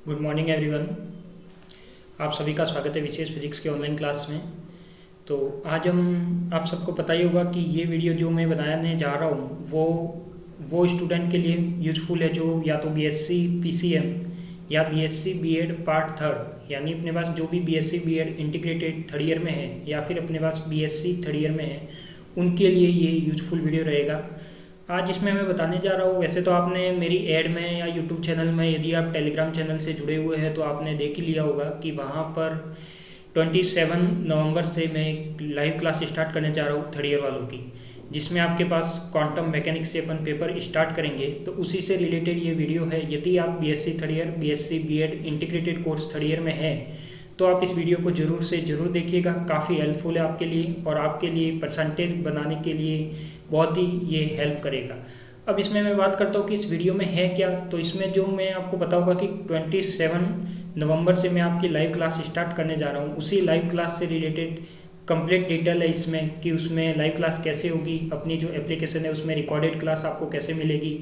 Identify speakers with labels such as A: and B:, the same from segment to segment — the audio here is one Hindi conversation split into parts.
A: Good morning everyone. आप सभी का स्वागत है विशेष फिजिक्स के ऑनलाइन क्लास में। तो आज हम आप सबको पता ही होगा कि ये वीडियो जो मैं बनाने जा रहा हूँ वो स्टूडेंट के लिए यूजफुल है जो या तो बीएससी पीसीएम या बीएससी बीएड पार्ट थर्ड, यानी अपने पास जो भी BSc BEd integrated third year में है या फिर अपने पास बीएससी थर्ड ईयर में है, उनके लिए ये यूजफुल वीडियो रहेगा। आज इसमें मैं बताने जा रहा हूँ, वैसे तो आपने मेरी ऐड में या यूट्यूब चैनल में, यदि आप टेलीग्राम चैनल से जुड़े हुए हैं तो आपने देख ही लिया होगा कि वहाँ पर 27 नवंबर से मैं एक लाइव क्लास स्टार्ट करने जा रहा हूँ थर्ड ईयर वालों की, जिसमें आपके पास क्वांटम मैकेनिक्स से अपन पेपर स्टार्ट करेंगे। तो उसी से रिलेटेड ये वीडियो है। यदि आप BSc third year, BSc BEd integrated course third year में है तो आप इस वीडियो को ज़रूर से ज़रूर देखिएगा। काफ़ी हेल्पफुल है आपके लिए और आपके लिए परसेंटेज बनाने के लिए बहुत ही ये हेल्प करेगा। अब इसमें मैं बात करता हूँ कि इस वीडियो में है क्या। तो इसमें जो मैं आपको पता होगा कि 27 नवंबर से मैं आपकी लाइव क्लास स्टार्ट करने जा रहा हूँ। उसी लाइव क्लास से रिलेटेड कंप्लीट डिटेल है इसमें कि उसमें लाइव क्लास कैसे होगी, अपनी जो एप्लीकेशन है उसमें रिकॉर्डेड क्लास आपको कैसे मिलेगी।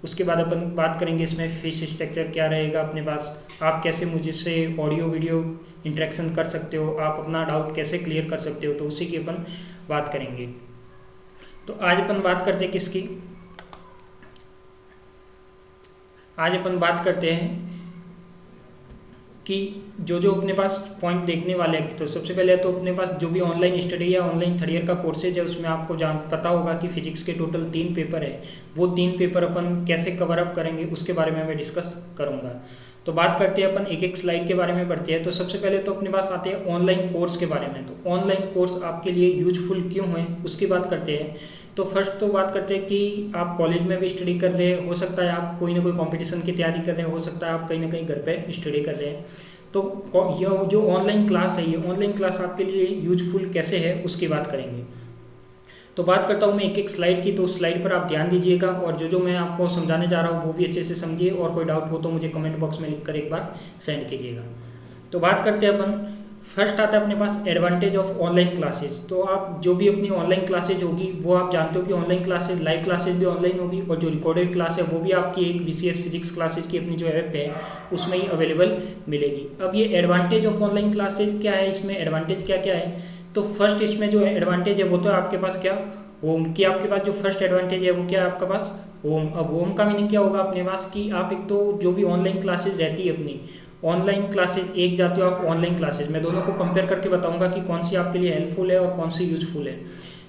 A: उसके बाद अपन बात करेंगे इसमें फीस स्ट्रक्चर क्या रहेगा अपने पास, आप कैसे मुझसे ऑडियो वीडियो इंटरेक्शन कर सकते हो, आप अपना डाउट कैसे क्लियर कर सकते हो, तो उसी की अपन बात करेंगे। तो आज अपन बात करते हैं किसकी, आज अपन बात करते हैं कि जो अपने पास पॉइंट देखने वाले हैं। तो सबसे पहले तो अपने पास जो भी ऑनलाइन स्टडी या ऑनलाइन थर्ड ईयर का कोर्सेज है उसमें आपको पता होगा कि फिजिक्स के टोटल 3 पेपर है। वो 3 पेपर अपन कैसे कवर अप करेंगे उसके बारे में मैं डिस्कस करूँगा। तो बात करते हैं अपन एक एक स्लाइड के बारे में बढ़ते हैं। तो सबसे पहले तो अपने पास आते हैं ऑनलाइन कोर्स के बारे में। तो ऑनलाइन कोर्स आपके लिए यूजफुल क्यों है उसकी बात करते हैं। तो फर्स्ट तो बात करते हैं कि आप कॉलेज में भी स्टडी कर रहे हैं, हो सकता है आप कोई ना कोई कंपटीशन की तैयारी कर रहे हैं, हो सकता है आप कहीं ना कहीं घर पे स्टडी कर रहे हैं। तो ये जो ऑनलाइन क्लास है, ये ऑनलाइन क्लास आपके लिए यूजफुल कैसे है उसकी बात करेंगे। तो बात करता हूँ मैं एक एक स्लाइड की। तो उस स्लाइड पर आप ध्यान दीजिएगा और जो मैं आपको समझाने जा रहा हूँ वो भी अच्छे से समझिए, और कोई डाउट हो तो मुझे कमेंट बॉक्स में लिखकर एक बार सेंड कीजिएगा। तो बात करते हैं अपन, फर्स्ट आता है अपने पास एडवांटेज ऑफ ऑनलाइन क्लासेज। तो आप जो भी अपनी ऑनलाइन क्लासेज होगी वो आप जानते हो कि ऑनलाइन क्लासेज, लाइव क्लासेज भी ऑनलाइन होगी, और जो रिकॉर्डेड क्लास है वो भी आपकी एक बीसीएस फिजिक्स क्लासेज की अपनी जो ऐप है उसमें ही अवेलेबल मिलेगी। अब ये एडवांटेज ऑफ ऑनलाइन क्लासेज क्या है, इसमें एडवांटेज क्या क्या है। तो फर्स्ट इसमें जो एडवांटेज है वो तो आपके पास क्या, होम की आपके पास जो फर्स्ट एडवांटेज है वो क्या है आपके पास, होम। अब होम का मीनिंग क्या होगा अपने पास कि आप एक तो जो भी ऑनलाइन क्लासेज रहती है अपनी ऑनलाइन क्लासेज, एक जाते हो आप ऑनलाइन क्लासेज, मैं दोनों को कंपेयर करके बताऊंगा कि कौन सी आपके लिए हेल्पफुल है और कौन सी यूजफुल है।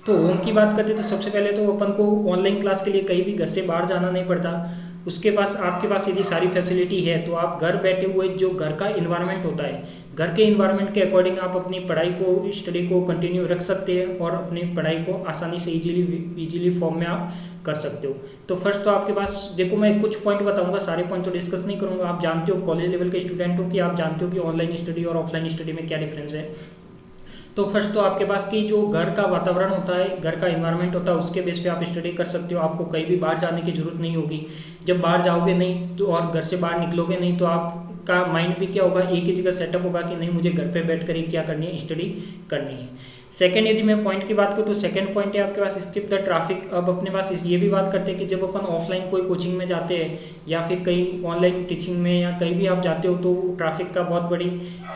A: तो होम की बात करते हैं तो सबसे पहले तो अपन को ऑनलाइन क्लास के लिए कहीं भी घर से बाहर जाना नहीं पड़ता। उसके पास आपके पास यदि सारी फैसिलिटी है तो आप घर बैठे हुए जो घर का इन्वायरमेंट होता है, घर के इन्वायरमेंट के अकॉर्डिंग आप अपनी पढ़ाई को, स्टडी को कंटिन्यू रख सकते हैं और अपनी पढ़ाई को आसानी से इजीली फॉर्म में आप कर सकते हो। तो फर्स्ट तो आपके पास देखो, मैं कुछ पॉइंट बताऊंगा, सारे पॉइंट तो डिस्कस नहीं करूंगा। आप जानते हो कॉलेज लेवल के स्टूडेंट हो कि आप जानते हो कि ऑनलाइन स्टडी और ऑफलाइन स्टडी में क्या डिफरेंस है। तो फर्स्ट तो आपके पास की जो घर का वातावरण होता है, घर का इन्वायरमेंट होता है, उसके बेस पे आप स्टडी कर सकते हो। आपको कहीं भी बाहर जाने की जरूरत नहीं होगी। जब बाहर जाओगे नहीं तो और घर से बाहर निकलोगे नहीं तो आपका माइंड भी क्या होगा, एक ही जगह सेटअप होगा कि नहीं मुझे घर पे बैठ कर ही क्या करनी है, स्टडी करनी है। सेकंड यदि मैं पॉइंट की बात करूँ तो सेकंड पॉइंट है आपके पास स्किप द ट्रैफिक। अब अपने पास ये भी बात करते हैं कि जब अपन ऑफलाइन कोई कोचिंग में जाते हैं या फिर कहीं ऑनलाइन टीचिंग में या कहीं भी आप जाते हो तो ट्रैफिक का बहुत बड़ी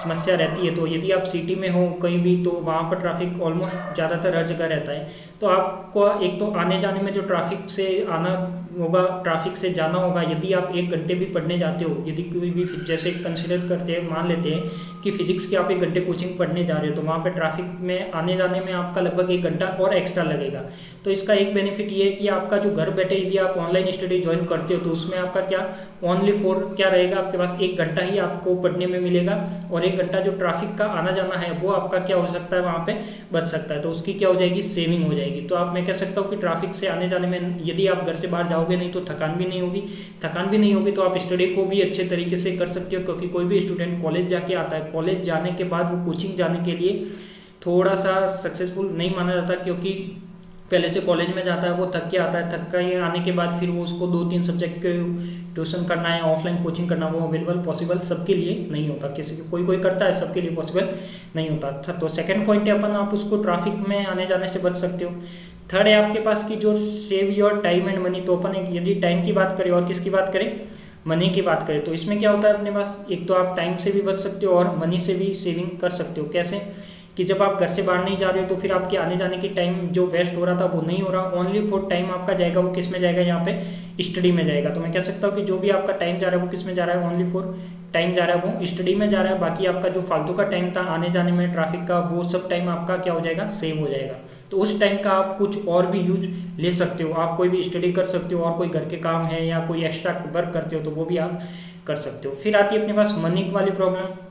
A: समस्या रहती है। तो यदि आप सिटी में हो कहीं भी तो वहाँ पर ट्रैफिक ऑलमोस्ट ज़्यादातर हर जगह रहता है। तो आपको एक तो आने जाने में जो ट्रैफिक से आना होगा, ट्रैफिक से जाना होगा। यदि आप 1 घंटे भी पढ़ने जाते हो, यदि कोई भी जैसे कंसिडर करते हैं, मान लेते हैं कि फिजिक्स की आप 1 घंटे कोचिंग पढ़ने जा रहे हो तो वहाँ पे ट्रैफिक में आने जाने में आपका लगभग 1 घंटा और एक्स्ट्रा लगेगा। तो इसका एक बेनिफिट ये है कि आपका जो घर बैठे यदि आप ऑनलाइन स्टडी ज्वाइन करते हो तो उसमें आपका क्या ओनली फॉर क्या रहेगा, आपके पास 1 घंटा ही आपको पढ़ने में मिलेगा और 1 घंटा जो ट्रैफिक का आना जाना है वो आपका क्या हो सकता है, वहाँ पे बच सकता है। तो उसकी क्या हो जाएगी, सेविंग हो जाएगी। तो आप मैं कह सकता हूँ कि ट्रैफिक से आने जाने में यदि आप घर से बाहर जाओगे नहीं तो थकान भी नहीं होगी। थकान भी नहीं होगी तो आप स्टडी को भी अच्छे तरीके से कर सकते हो। क्योंकि कोई भी स्टूडेंट कॉलेज जाके आता है, कॉलेज जाने के बाद वो कोचिंग जाने के लिए थोड़ा सा सक्सेसफुल नहीं माना जाता, क्योंकि पहले से कॉलेज में जाता है वो थक के आता है, थक के आने के बाद फिर वो उसको 2-3 सब्जेक्ट के ट्यूशन करना है, ऑफलाइन कोचिंग करना, वो अवेलेबल पॉसिबल सबके लिए नहीं होता। किसी कोई करता है, सबके लिए पॉसिबल नहीं होता। तो सेकंड पॉइंट है अपन आप उसको ट्रैफिक में आने जाने से बच सकते हो। थर्ड है आपके पास की जो save your time and money. तो अपन यदि टाइम की बात करें और किसकी बात करें, मनी की बात करें तो इसमें क्या होता है अपने पास, एक तो आप टाइम से भी बच सकते हो और मनी से भी सेविंग कर सकते हो। कैसे कि जब आप घर से बाहर नहीं जा रहे हो तो फिर आपके आने जाने की टाइम जो वेस्ट हो रहा था वो नहीं हो रहा, ओनली फॉर टाइम आपका जाएगा वो किस में जाएगा, यहाँ पे स्टडी में जाएगा। तो मैं कह सकता हूँ कि जो भी आपका टाइम जा रहा है वो किस में जा रहा है, ओनली फॉर टाइम जा रहा है वो स्टडी में जा रहा है। बाकी आपका जो फालतू का टाइम था आने जाने में ट्रैफिक का, वो सब टाइम आपका क्या हो जाएगा, सेव हो जाएगा। तो उस टाइम का आप कुछ और भी यूज ले सकते हो, आप कोई भी स्टडी कर सकते हो और कोई घर के काम है या कोई एक्स्ट्रा वर्क करते हो तो वो भी आप कर सकते हो। फिर आती है अपने पास मनी वाली प्रॉब्लम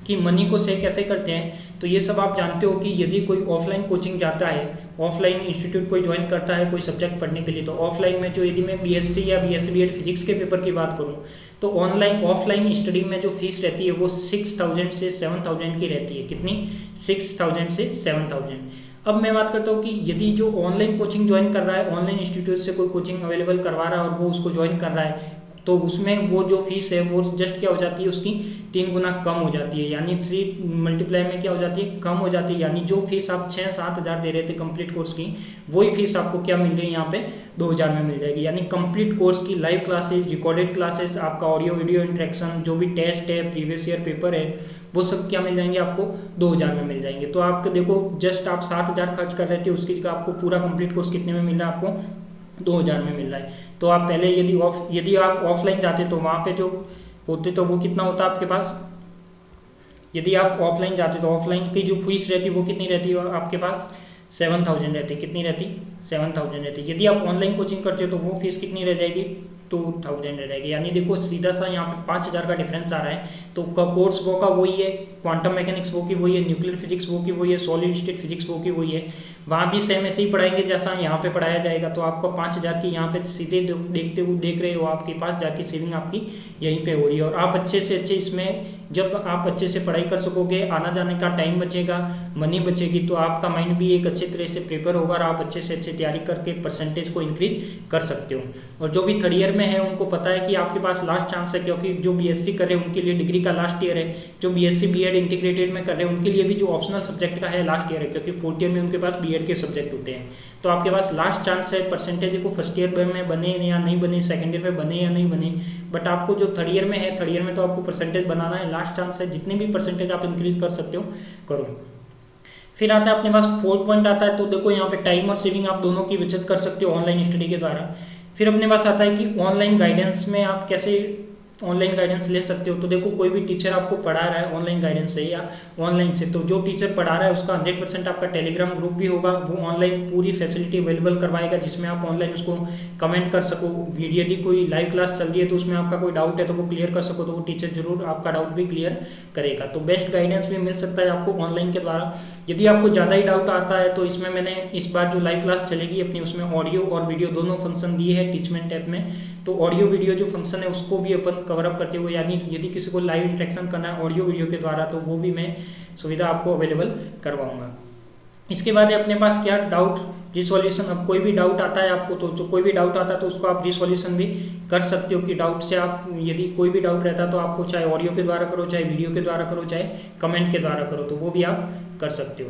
A: कि मनी को सेव कैसे करते हैं। तो ये सब आप जानते हो कि यदि कोई ऑफलाइन कोचिंग जाता है, ऑफलाइन इंस्टीट्यूट कोई ज्वाइन करता है कोई सब्जेक्ट पढ़ने के लिए, तो ऑफलाइन में जो यदि मैं बीएससी या बीएससी बीएड फिजिक्स के पेपर की बात करूं तो ऑफलाइन स्टडी में जो फीस रहती है वो 6000 से 7000 की रहती है। कितनी, 6000 से 7000। अब मैं बात करता हूँ कि यदि जो ऑनलाइन कोचिंग ज्वाइन कर रहा है, ऑनलाइन इंस्टीट्यूट से कोई कोचिंग अवेलेबल करवा रहा है और वो उसको ज्वाइन कर रहा है, तो उसमें वो जो फीस है वो जस्ट क्या हो जाती है, उसकी 3 गुना कम हो जाती है, यानी 3 मल्टीप्लाई में क्या हो जाती है, कम हो जाती है। यानी जो फीस आप 6-7 हज़ार दे रहे थे कंप्लीट कोर्स की, वही फीस आपको क्या मिल रही है यहाँ पे 2000 में मिल जाएगी। यानी कंप्लीट कोर्स की लाइव क्लासेस, रिकॉर्डेड क्लासेस, आपका ऑडियो वीडियो इंटरेक्शन, जो भी टेस्ट है, प्रीवियस ईयर पेपर है, वो सब क्या मिल जाएंगे आपको 2000 में मिल जाएंगे। तो आपको देखो जस्ट आप 7000 खर्च कर रहे थे, उसकी जगह आपको पूरा कंप्लीट कोर्स कितने में मिल रहा है, आपको 2000 में मिल रहा है। तो आप पहले यदि आप ऑफलाइन जाते तो वहाँ पे जो होते तो वो कितना होता आपके पास, यदि आप ऑफलाइन जाते तो ऑफलाइन की जो फीस रहती वो कितनी रहती है आपके पास, 7000 रहती। कितनी रहती, 7000 रहती। यदि आप ऑनलाइन कोचिंग करते हो तो वो फीस कितनी रह जाएगी, 2000 रहेगी। यानी देखो सीधा सा यहाँ पे 5000 का डिफरेंस आ रहा है। तो कोर्स वो का वही है, क्वांटम मैकेनिक्स वो की वही है, न्यूक्लियर फिजिक्स वो की वही है, सॉलिड स्टेट फिजिक्स वो की वही है। वहाँ भी सेम ऐसे ही पढ़ाएंगे जैसा यहाँ पे पढ़ाया जाएगा। तो आपको 5000 की यहाँ पे सीधे देख रहे हो, आपकी 5000 की सेविंग आपकी यहीं पे हो रही है। और आप अच्छे से अच्छे इसमें जब आप अच्छे से पढ़ाई कर सकोगे, आना जाने का टाइम बचेगा, मनी बचेगी, तो आपका माइंड भी एक अच्छे तरह से प्रिपेयर होगा और आप अच्छे से अच्छे तैयारी करके परसेंटेज को इंक्रीज कर सकते हो। और जो भी थर्ड ईयर में है उनको पता है कि आपके पास लास्ट चांस है, क्योंकि जो बीएससी कर रहे हैं उनके लिए डिग्री का लास्ट ईयर है, जो बीएससी बीएड इंटीग्रेटेड में कर रहे हैं उनके लिए भी जो ऑप्शनल सब्जेक्ट का है लास्ट ईयर है, क्योंकि फोर्थ ईयर में उनके पास बीएड के सब्जेक्ट होते हैं। तो आपके पास लास्ट चांस है परसेंटेज को फर्स्ट ईयर में बने या नहीं बने, सेकंड ईयर में बने या नहीं बने, बट आपको जो थर्ड ईयर में है, थर्ड ईयर में तो आपको परसेंटेज बनाना है, लास्ट चांस है, जितनी भी परसेंटेज आप इंक्रीज कर सकते हो करो। फिर आता है अपने पास 4th पॉइंट आता है। तो देखो यहाँ पे टाइम और सेविंग आप दोनों की बचत कर सकते हो ऑनलाइन स्टडी के द्वारा। फिर अपने पास आता है कि ऑनलाइन गाइडेंस में आप कैसे ऑनलाइन गाइडेंस ले सकते हो। तो देखो कोई भी टीचर आपको पढ़ा रहा है ऑनलाइन गाइडेंस से या ऑनलाइन से, तो जो टीचर पढ़ा रहा है उसका 100% आपका टेलीग्राम ग्रुप भी होगा, वो ऑनलाइन पूरी फैसिलिटी अवेलेबल करवाएगा जिसमें आप ऑनलाइन उसको कमेंट कर सको। यदि कोई लाइव क्लास चल रही है तो उसमें आपका कोई डाउट है तो वो क्लियर कर सको, तो वो टीचर जरूर आपका डाउट भी क्लियर करेगा। तो बेस्ट गाइडेंस भी मिल सकता है आपको ऑनलाइन के द्वारा। यदि आपको ज़्यादा ही डाउट आता है तो इसमें मैंने इस बार जो लाइव क्लास चलेगी अपनी, उसमें ऑडियो और वीडियो दोनों फंक्शन दिए हैं टीचमेंट ऐप में। तो ऑडियो वीडियो जो फंक्शन है उसको भी अपन कवर अप करते हुए, यानी यदि किसी को लाइव इंटरेक्शन करना है ऑडियो वीडियो के द्वारा, तो वो भी मैं सुविधा आपको अवेलेबल करवाऊंगा। इसके बाद है अपने पास क्या, डाउट रिसोल्यूशन। अब कोई भी डाउट आता है आपको तो जो कोई भी डाउट आता है तो उसको आप रिसोल्यूशन भी कर सकते हो कि डाउट से आप यदि कोई भी डाउट रहता है तो आपको चाहे ऑडियो के द्वारा करो, चाहे वीडियो के द्वारा करो, चाहे कमेंट के द्वारा करो, तो वो भी आप कर सकते हो।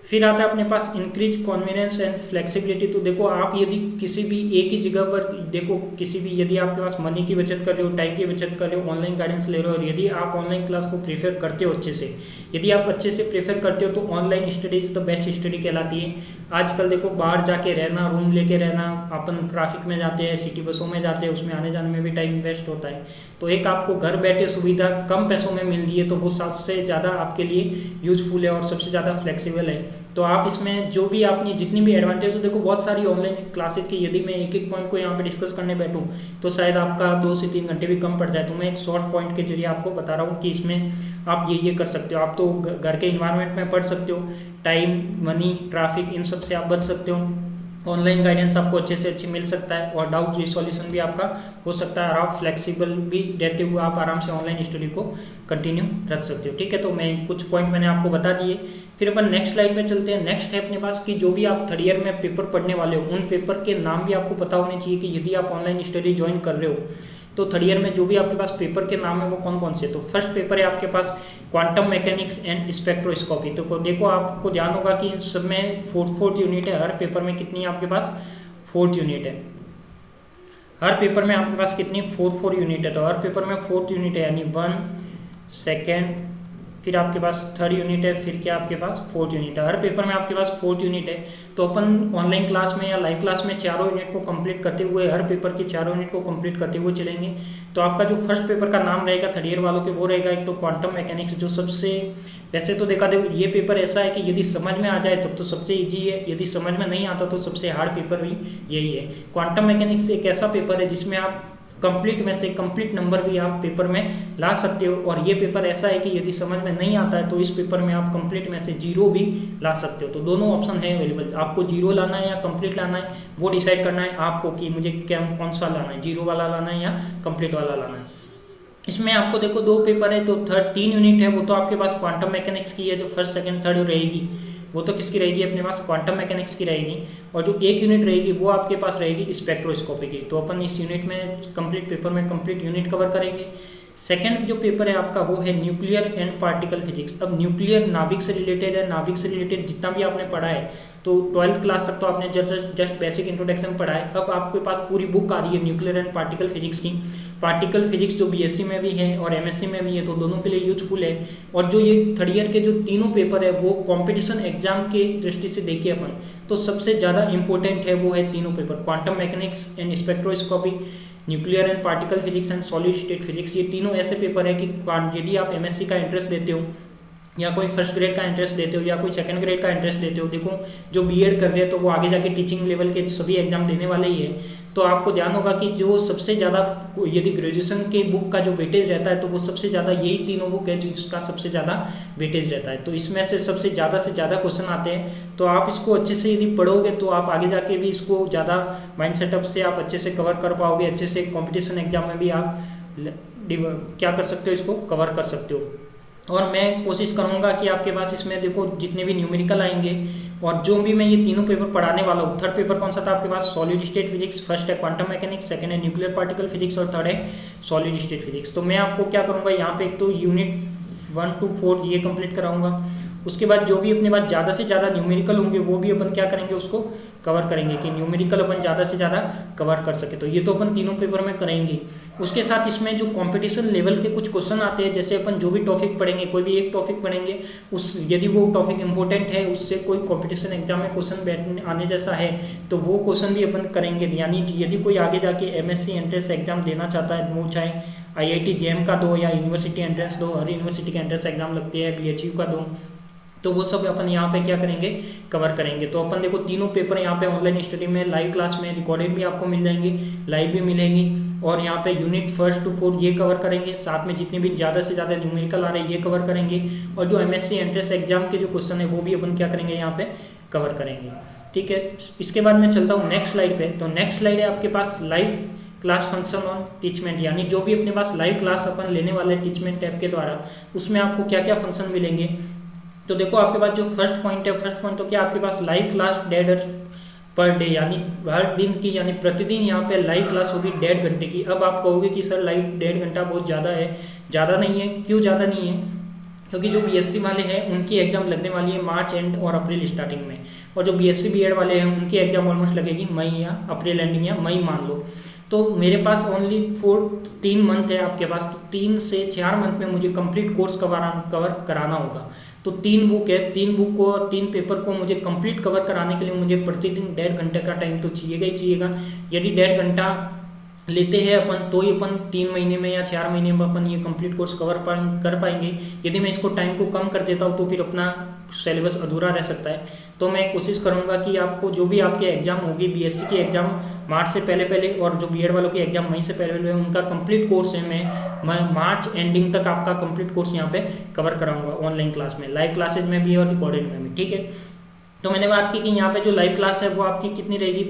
A: फिर आता है अपने पास इंक्रीज कॉन्वीनियंस एंड फ्लेक्सिबिलिटी। तो देखो आप यदि किसी भी एक ही जगह पर देखो, किसी भी यदि आपके पास मनी की बचत कर रहे हो, टाइम की बचत कर रहे हो, ऑनलाइन गाइडेंस ले रहे हो, और यदि आप ऑनलाइन क्लास को प्रेफर करते हो अच्छे से, यदि आप अच्छे से प्रेफर करते हो तो online study is the best study कहलाती है। आजकल देखो बाहर जाके रहना, रूम लेके रहना, अपन ट्रैफिक में जाते हैं, सिटी बसों में जाते हैं, उसमें आने जाने में भी टाइम वेस्ट होता है। तो एक आपको घर बैठे सुविधा कम पैसों में मिल रही है, तो वो सबसे ज़्यादा आपके लिए यूजफुल है और सबसे ज़्यादा फ्लेक्सिबल है। तो आप इसमें जो भी आपने जितनी भी एडवांटेज, तो देखो बहुत सारी ऑनलाइन क्लासेज की यदि मैं एक एक पॉइंट को यहाँ पे डिस्कस करने बैठूँ तो शायद आपका 2 से 3 घंटे भी कम पड़ जाए। तो मैं एक शॉर्ट पॉइंट के जरिए आपको बता रहा हूँ कि इसमें आप ये कर सकते हो। आप तो घर के इन्वायरमेंट में पढ़ सकते हो, टाइम, मनी, ट्रैफिक, इन सब से आप बच सकते हो। ऑनलाइन गाइडेंस आपको अच्छे से अच्छे मिल सकता है और डाउट रिसोल्यूशन भी आपका हो सकता है, और आप फ्लेक्सिबल भी रहते हुए आप आराम से ऑनलाइन स्टडी को कंटिन्यू रख सकते हो। ठीक है, तो मैं कुछ पॉइंट मैंने आपको बता दिए। फिर अपन नेक्स्ट स्लाइड पे चलते हैं। नेक्स्ट है अपने पास कि जो भी आप थर्ड ईयर में पेपर पढ़ने वाले हो उन पेपर के नाम भी आपको पता होने चाहिए कि यदि आप ऑनलाइन स्टडी ज्वाइन कर रहे हो तो थर्ड ईयर में जो भी आपके पास पेपर के नाम है वो कौन कौन से। तो फर्स्ट पेपर है आपके पास क्वांटम मैकेनिक्स एंड स्पेक्ट्रोस्कोपी। तो देखो आपको ध्यान होगा कि इन सब में 4 यूनिट है, हर पेपर में कितनी है आपके पास 4 यूनिट है। हर पेपर में आपके पास कितनी 4 यूनिट है, तो हर पेपर में 4th यूनिट है, यानी 1 सेकेंड, फिर आपके पास 3rd यूनिट है, फिर क्या आपके पास 4th यूनिट है। हर पेपर में आपके पास 4th यूनिट है। तो अपन ऑनलाइन क्लास में या लाइव क्लास में चारों यूनिट को कंप्लीट करते हुए, हर पेपर के चारों यूनिट को कंप्लीट करते हुए चलेंगे। तो आपका जो फर्स्ट पेपर का नाम रहेगा 3rd ईयर वालों के, वो रहेगा एक तो क्वांटम मैकेनिक्स, जो सबसे, वैसे तो देखा देखो ये पेपर ऐसा है कि यदि समझ में आ जाए तब तो सबसे इजी है, यदि समझ में नहीं आता तो सबसे हार्ड पेपर भी यही है। क्वांटम मैकेनिक्स एक ऐसा पेपर है जिसमें आप कंप्लीट में से कंप्लीट नंबर भी आप पेपर में ला सकते हो, और ये पेपर ऐसा है कि यदि समझ में नहीं आता है तो इस पेपर में आप कंप्लीट में से 0 भी ला सकते हो। तो दोनों ऑप्शन है अवेलेबल, आपको 0 लाना है या कंप्लीट लाना है वो डिसाइड करना है आपको कि मुझे क्या कौन सा लाना है, 0 वाला लाना है या कंप्लीट वाला लाना है। इसमें आपको देखो 2 पेपर है, तो 3 यूनिट है, वो तो आपके पास क्वांटम मैकेनिक्स की है, जो फर्स्ट सेकंड थर्ड रहेगी वो तो किसकी रहेगी अपने पास, क्वांटम मैकेनिक्स की रहेगी। और जो 1 यूनिट रहेगी वो आपके पास रहेगी स्पेक्ट्रोस्कोपी की। तो अपन इस यूनिट में कंप्लीट पेपर में कंप्लीट यूनिट कवर करेंगे। सेकंड जो पेपर है आपका वो है न्यूक्लियर एंड पार्टिकल फिजिक्स। अब न्यूक्लियर नाभिक से रिलेटेड है, नाभिक से रिलेटेड जितना भी आपने पढ़ा है, तो 12th क्लास तक तो आपने जस्ट बेसिक इंट्रोडक्शन पढ़ा है। अब आपके पास पूरी बुक आ रही है न्यूक्लियर एंड पार्टिकल फिजिक्स की। पार्टिकल फिजिक्स जो बीएससी में भी है और एमएससी में भी है, तो दोनों के लिए यूजफुल है। और जो ये 3rd ईयर के जो तीनों पेपर है वो कंपटीशन एग्जाम के दृष्टि से देखिए अपन, तो सबसे ज़्यादा इंपॉर्टेंट है वो है तीनों paper, quantum mechanics and spectroscopy, nuclear and particle physics and solid state physics. ये तीनों ऐसे पेपर है कि यदि आप एमएससी का इंटरेस्ट देते हो या कोई फर्स्ट ग्रेड का इंटरेस्ट देते हो या कोई सेकंड ग्रेड का इंटरेस्ट देते हो, देखो जो बीएड कर रहे हैं तो वो आगे जाके टीचिंग लेवल के सभी एग्जाम देने वाले ही है। तो आपको ध्यान होगा कि जो सबसे ज़्यादा, यदि ग्रेजुएशन के बुक का जो वेटेज रहता है तो वो सबसे ज़्यादा यही तीनों बुक है जिसका सबसे ज़्यादा वेटेज रहता है। तो इसमें से सबसे ज़्यादा क्वेश्चन आते हैं। तो आप इसको अच्छे से यदि पढ़ोगे तो आप आगे जाके भी इसको ज़्यादा माइंड सेटअप से आप अच्छे से कवर कर पाओगे, अच्छे से कॉम्पिटिशन एग्जाम में भी आप क्या कर सकते हो, इसको कवर कर सकते हो। और मैं कोशिश करूंगा कि आपके पास इसमें देखो जितने भी न्यूमेरिकल आएंगे और जो भी मैं ये तीनों पेपर पढ़ाने वाला हूँ। 3rd पेपर कौन सा था आपके पास, सॉलिड स्टेट फिजिक्स, फर्स्ट है क्वांटम मैकेनिक्स, सेकंड है न्यूक्लियर पार्टिकल फिजिक्स और 3rd है सॉलिड स्टेट फिजिक्स। तो मैं आपको क्या करूँगा यहाँ पे, एक तो यूनिट 1 to 4 ये कंप्लीट कराऊंगा। उसके बाद जो भी अपने पास ज़्यादा से ज़्यादा न्यूमेरिकल होंगे वो भी अपन क्या करेंगे, उसको कवर करेंगे कि न्यूमेरिकल अपन ज़्यादा से ज़्यादा कवर कर सके। तो ये तो अपन तीनों पेपर में करेंगे। उसके साथ इसमें जो कंपटीशन लेवल के कुछ क्वेश्चन आते हैं, जैसे अपन जो भी टॉपिक पढ़ेंगे, कोई भी एक टॉपिक पढ़ेंगे, उस यदि वो टॉपिक इंपॉर्टेंट है, उससे कोई कंपटीशन एग्जाम में क्वेश्चन बैठने आने जैसा है, तो वो क्वेश्चन भी अपन करेंगे। यानी यदि कोई आगे जाके एमएससी एंट्रेंस एग्जाम देना चाहता है, वो चाहे आईआईटी जेएम का दो या यूनिवर्सिटी एंट्रेंस दो, हर यूनिवर्सिटी के एंट्रेंस एग्जाम लगती है, बीएचयू का दो, तो वो सब अपन यहाँ पे क्या करेंगे, कवर करेंगे। तो अपन देखो तीनों पेपर यहाँ पे ऑनलाइन स्टडी में, लाइव क्लास में रिकॉर्डेड भी आपको मिल जाएंगे, लाइव भी मिलेंगी। और यहाँ पे यूनिट 1 to 4 ये कवर करेंगे, साथ में जितने भी ज़्यादा से ज़्यादा न्यूमेरिकल आ रहे हैं ये कवर करेंगे। और जो एमएससी एंट्रेंस एग्जाम के जो क्वेश्चन है वो भी अपन क्या करेंगे, यहाँ पे कवर करेंगे। ठीक है, इसके बाद मैं चलता हूँ नेक्स्ट स्लाइड पे। तो नेक्स्ट स्लाइड है आपके पास live class function on Teachmint, यानी जो भी अपने पास लाइव क्लास अपन लेने वाले टीचमेंट ऐप के द्वारा, उसमें आपको क्या क्या फंक्शन मिलेंगे। तो देखो आपके पास जो फर्स्ट पॉइंट है, फर्स्ट पॉइंट तो क्या आपके पास लाइव क्लास 1.5 पर डे, यानी हर दिन की, यानी प्रतिदिन यहाँ पे लाइव क्लास होगी 1.5 घंटे की। अब आप कहोगे कि सर लाइव 1.5 घंटा बहुत ज़्यादा है। ज़्यादा नहीं है, क्यों ज़्यादा नहीं है, क्योंकि जो बीएससी वाले हैं उनकी एग्जाम लगने वाली है मार्च एंड और अप्रैल स्टार्टिंग में, और जो बीएससी बीएड वाले हैं उनकी एग्जाम ऑलमोस्ट लगेगी मई या अप्रैल एंडिंग या मई मान लो। तो मेरे पास ओनली 3 मंथ है आपके पास, तो 3 से 4 मंथ में मुझे कंप्लीट कोर्स कवर कराना होगा। तो 3 बुक है, 3 बुक को और 3 पेपर को मुझे कंप्लीट कवर कराने के लिए मुझे प्रतिदिन 1.5 घंटे का टाइम तो चाहिएगा ही चाहिएगा। यदि 1.5 घंटा लेते हैं अपन तो ही अपन 3 महीने में या 4 महीने में अपन ये कंप्लीट कोर्स कवर कर पाएंगे। यदि मैं इसको टाइम को कम कर देता हूँ तो फिर अपना सिलेबस अधूरा रह सकता है। तो मैं कोशिश करूंगा कि आपको जो भी आपके एग्जाम होगी, बीएससी की एग्जाम मार्च से पहले और जो बीएड वालों की एग्जाम मई से पहले उनका कंप्लीट कोर्स है, मैं मार्च एंडिंग तक आपका कंप्लीट कोर्स यहाँ पे कवर कराऊंगा ऑनलाइन क्लास में, लाइव क्लासेज में भी और रिकॉर्डेड में भी। ठीक है, तो मैंने बात की कि यहाँ पे जो लाइव क्लास है वो आपकी कितनी रहेगी,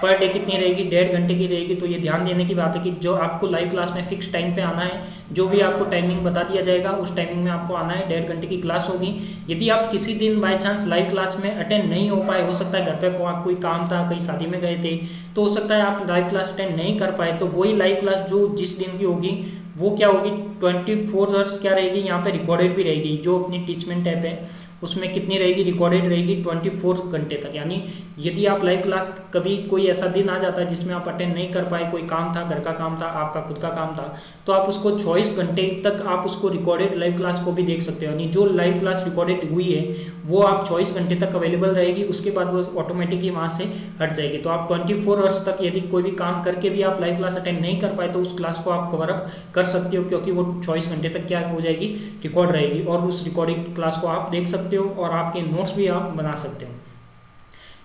A: पर डे कितनी रहेगी, 1.5 घंटे की रहेगी। तो ये ध्यान देने की बात है कि जो आपको लाइव क्लास में फिक्स टाइम पे आना है, जो भी आपको टाइमिंग बता दिया जाएगा उस टाइमिंग में आपको आना है। 1.5 घंटे की क्लास होगी। यदि आप किसी दिन बाय चांस लाइव क्लास में अटेंड नहीं हो पाए, हो सकता है घर पे कोई काम था, कहीं शादी में गए थे, तो हो सकता है आप लाइव क्लास अटेंड नहीं कर पाए, तो वही लाइव क्लास जो जिस दिन की होगी वो क्या होगी, 24 आवर्स क्या रहेगी, यहाँ पे रिकॉर्डेड भी रहेगी। जो अपनी टीचमेंट ऐप है उसमें कितनी रहेगी, रिकॉर्डेड रहेगी 24 घंटे तक। यानी यदि आप लाइव क्लास कभी कोई ऐसा दिन आ जाता है जिसमें आप अटेंड नहीं कर पाए, कोई काम था, घर का काम था, आपका खुद का काम था, तो आप उसको 24 घंटे तक आप उसको रिकॉर्डेड लाइव क्लास को भी देख सकते हो। यानी जो लाइव क्लास रिकॉर्डेड हुई है वो आप 24 घंटे तक अवेलेबल रहेगी, उसके बाद वो ऑटोमेटिक ही वहाँ से हट जाएगी। तो आप 24 आवर्स तक यदि कोई भी काम करके भी आप लाइव क्लास अटेंड नहीं कर पाए तो उस क्लास को आप कवर अप कर सकते हो, क्योंकि वो 24 घंटे तक क्या हो जाएगी, रिकॉर्ड रहेगी, और उस रिकॉर्डिंग क्लास को आप देख सकते हो और आपके नोट्स भी आप बना सकते हो।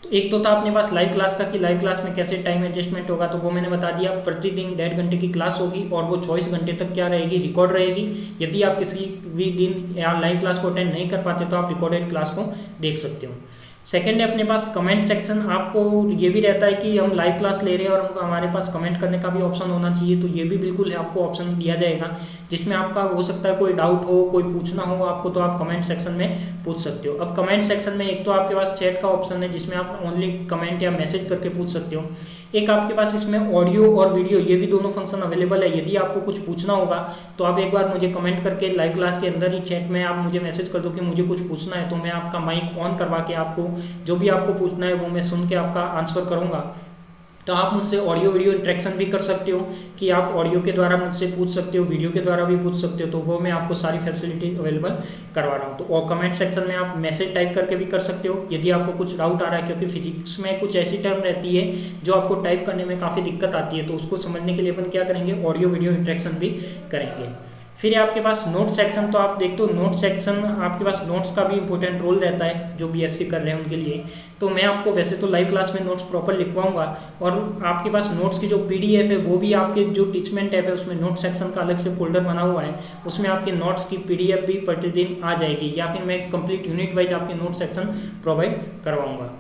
A: तो एक तो था अपने पास लाइव क्लास का कि लाइव क्लास में कैसे टाइम एडजस्टमेंट होगा, तो वो मैंने बता दिया। प्रतिदिन 1.5 घंटे की क्लास होगी और वो 24 घंटे तक क्या रहेगी, रिकॉर्ड रहेगी। यदि आप किसी भी दिन या लाइव क्लास को अटेंड नहीं कर पाते तो आप रिकॉर्डेड क्लास को देख सकते हो। सेकेंड है अपने पास कमेंट सेक्शन। आपको ये भी रहता है कि हम लाइव क्लास ले रहे हैं और हमको हमारे पास कमेंट करने का भी ऑप्शन होना चाहिए, तो ये भी बिल्कुल आपको ऑप्शन दिया जाएगा, जिसमें आपका हो सकता है कोई डाउट हो, कोई पूछना हो आपको, तो आप कमेंट सेक्शन में पूछ सकते हो। अब कमेंट सेक्शन में एक तो आपके पास चैट का ऑप्शन है जिसमें आप ओनली कमेंट या मैसेज करके पूछ सकते हो। एक आपके पास इसमें ऑडियो और वीडियो ये भी दोनों फंक्शन अवेलेबल है। यदि आपको कुछ पूछना होगा तो आप एक बार मुझे कमेंट करके लाइव क्लास के अंदर ही चैट में आप मुझे मैसेज कर दो कि मुझे कुछ पूछना है, तो मैं आपका माइक ऑन करवा के आपको जो भी आपको पूछना है वो मैं सुन के आपका आंसर करूँगा। तो आप मुझसे ऑडियो वीडियो इंटरेक्शन भी कर सकते हो कि आप ऑडियो के द्वारा मुझसे पूछ सकते हो, वीडियो के द्वारा भी पूछ सकते हो, तो वो मैं आपको सारी फैसिलिटी अवेलेबल करवा रहा हूँ। तो और कमेंट सेक्शन में आप मैसेज टाइप करके भी कर सकते हो यदि आपको कुछ डाउट आ रहा है, क्योंकि फिजिक्स में कुछ ऐसी टर्म रहती है जो आपको टाइप करने में काफ़ी दिक्कत आती है, तो उसको समझने के लिए अपन क्या करेंगे, ऑडियो वीडियो इंटरेक्शन भी करेंगे। फिर आपके पास नोट सेक्शन, तो आप देखते हो नोट सेक्शन आपके पास नोट्स का भी इंपॉर्टेंट रोल रहता है जो बीएससी कर रहे हैं उनके लिए। तो मैं आपको वैसे तो लाइव क्लास में नोट्स प्रॉपर लिखवाऊंगा, और आपके पास नोट्स की जो पीडीएफ है वो भी आपके जो टीचमेंट ऐप है उसमें नोट सेक्शन का अलग से फोल्डर बना हुआ है, उसमें आपके नोट्स की पीडीएफ भी प्रतिदिन आ जाएगी, या फिर मैं कंप्लीट यूनिट वाइज आपके नोट सेक्शन प्रोवाइड करवाऊंगा।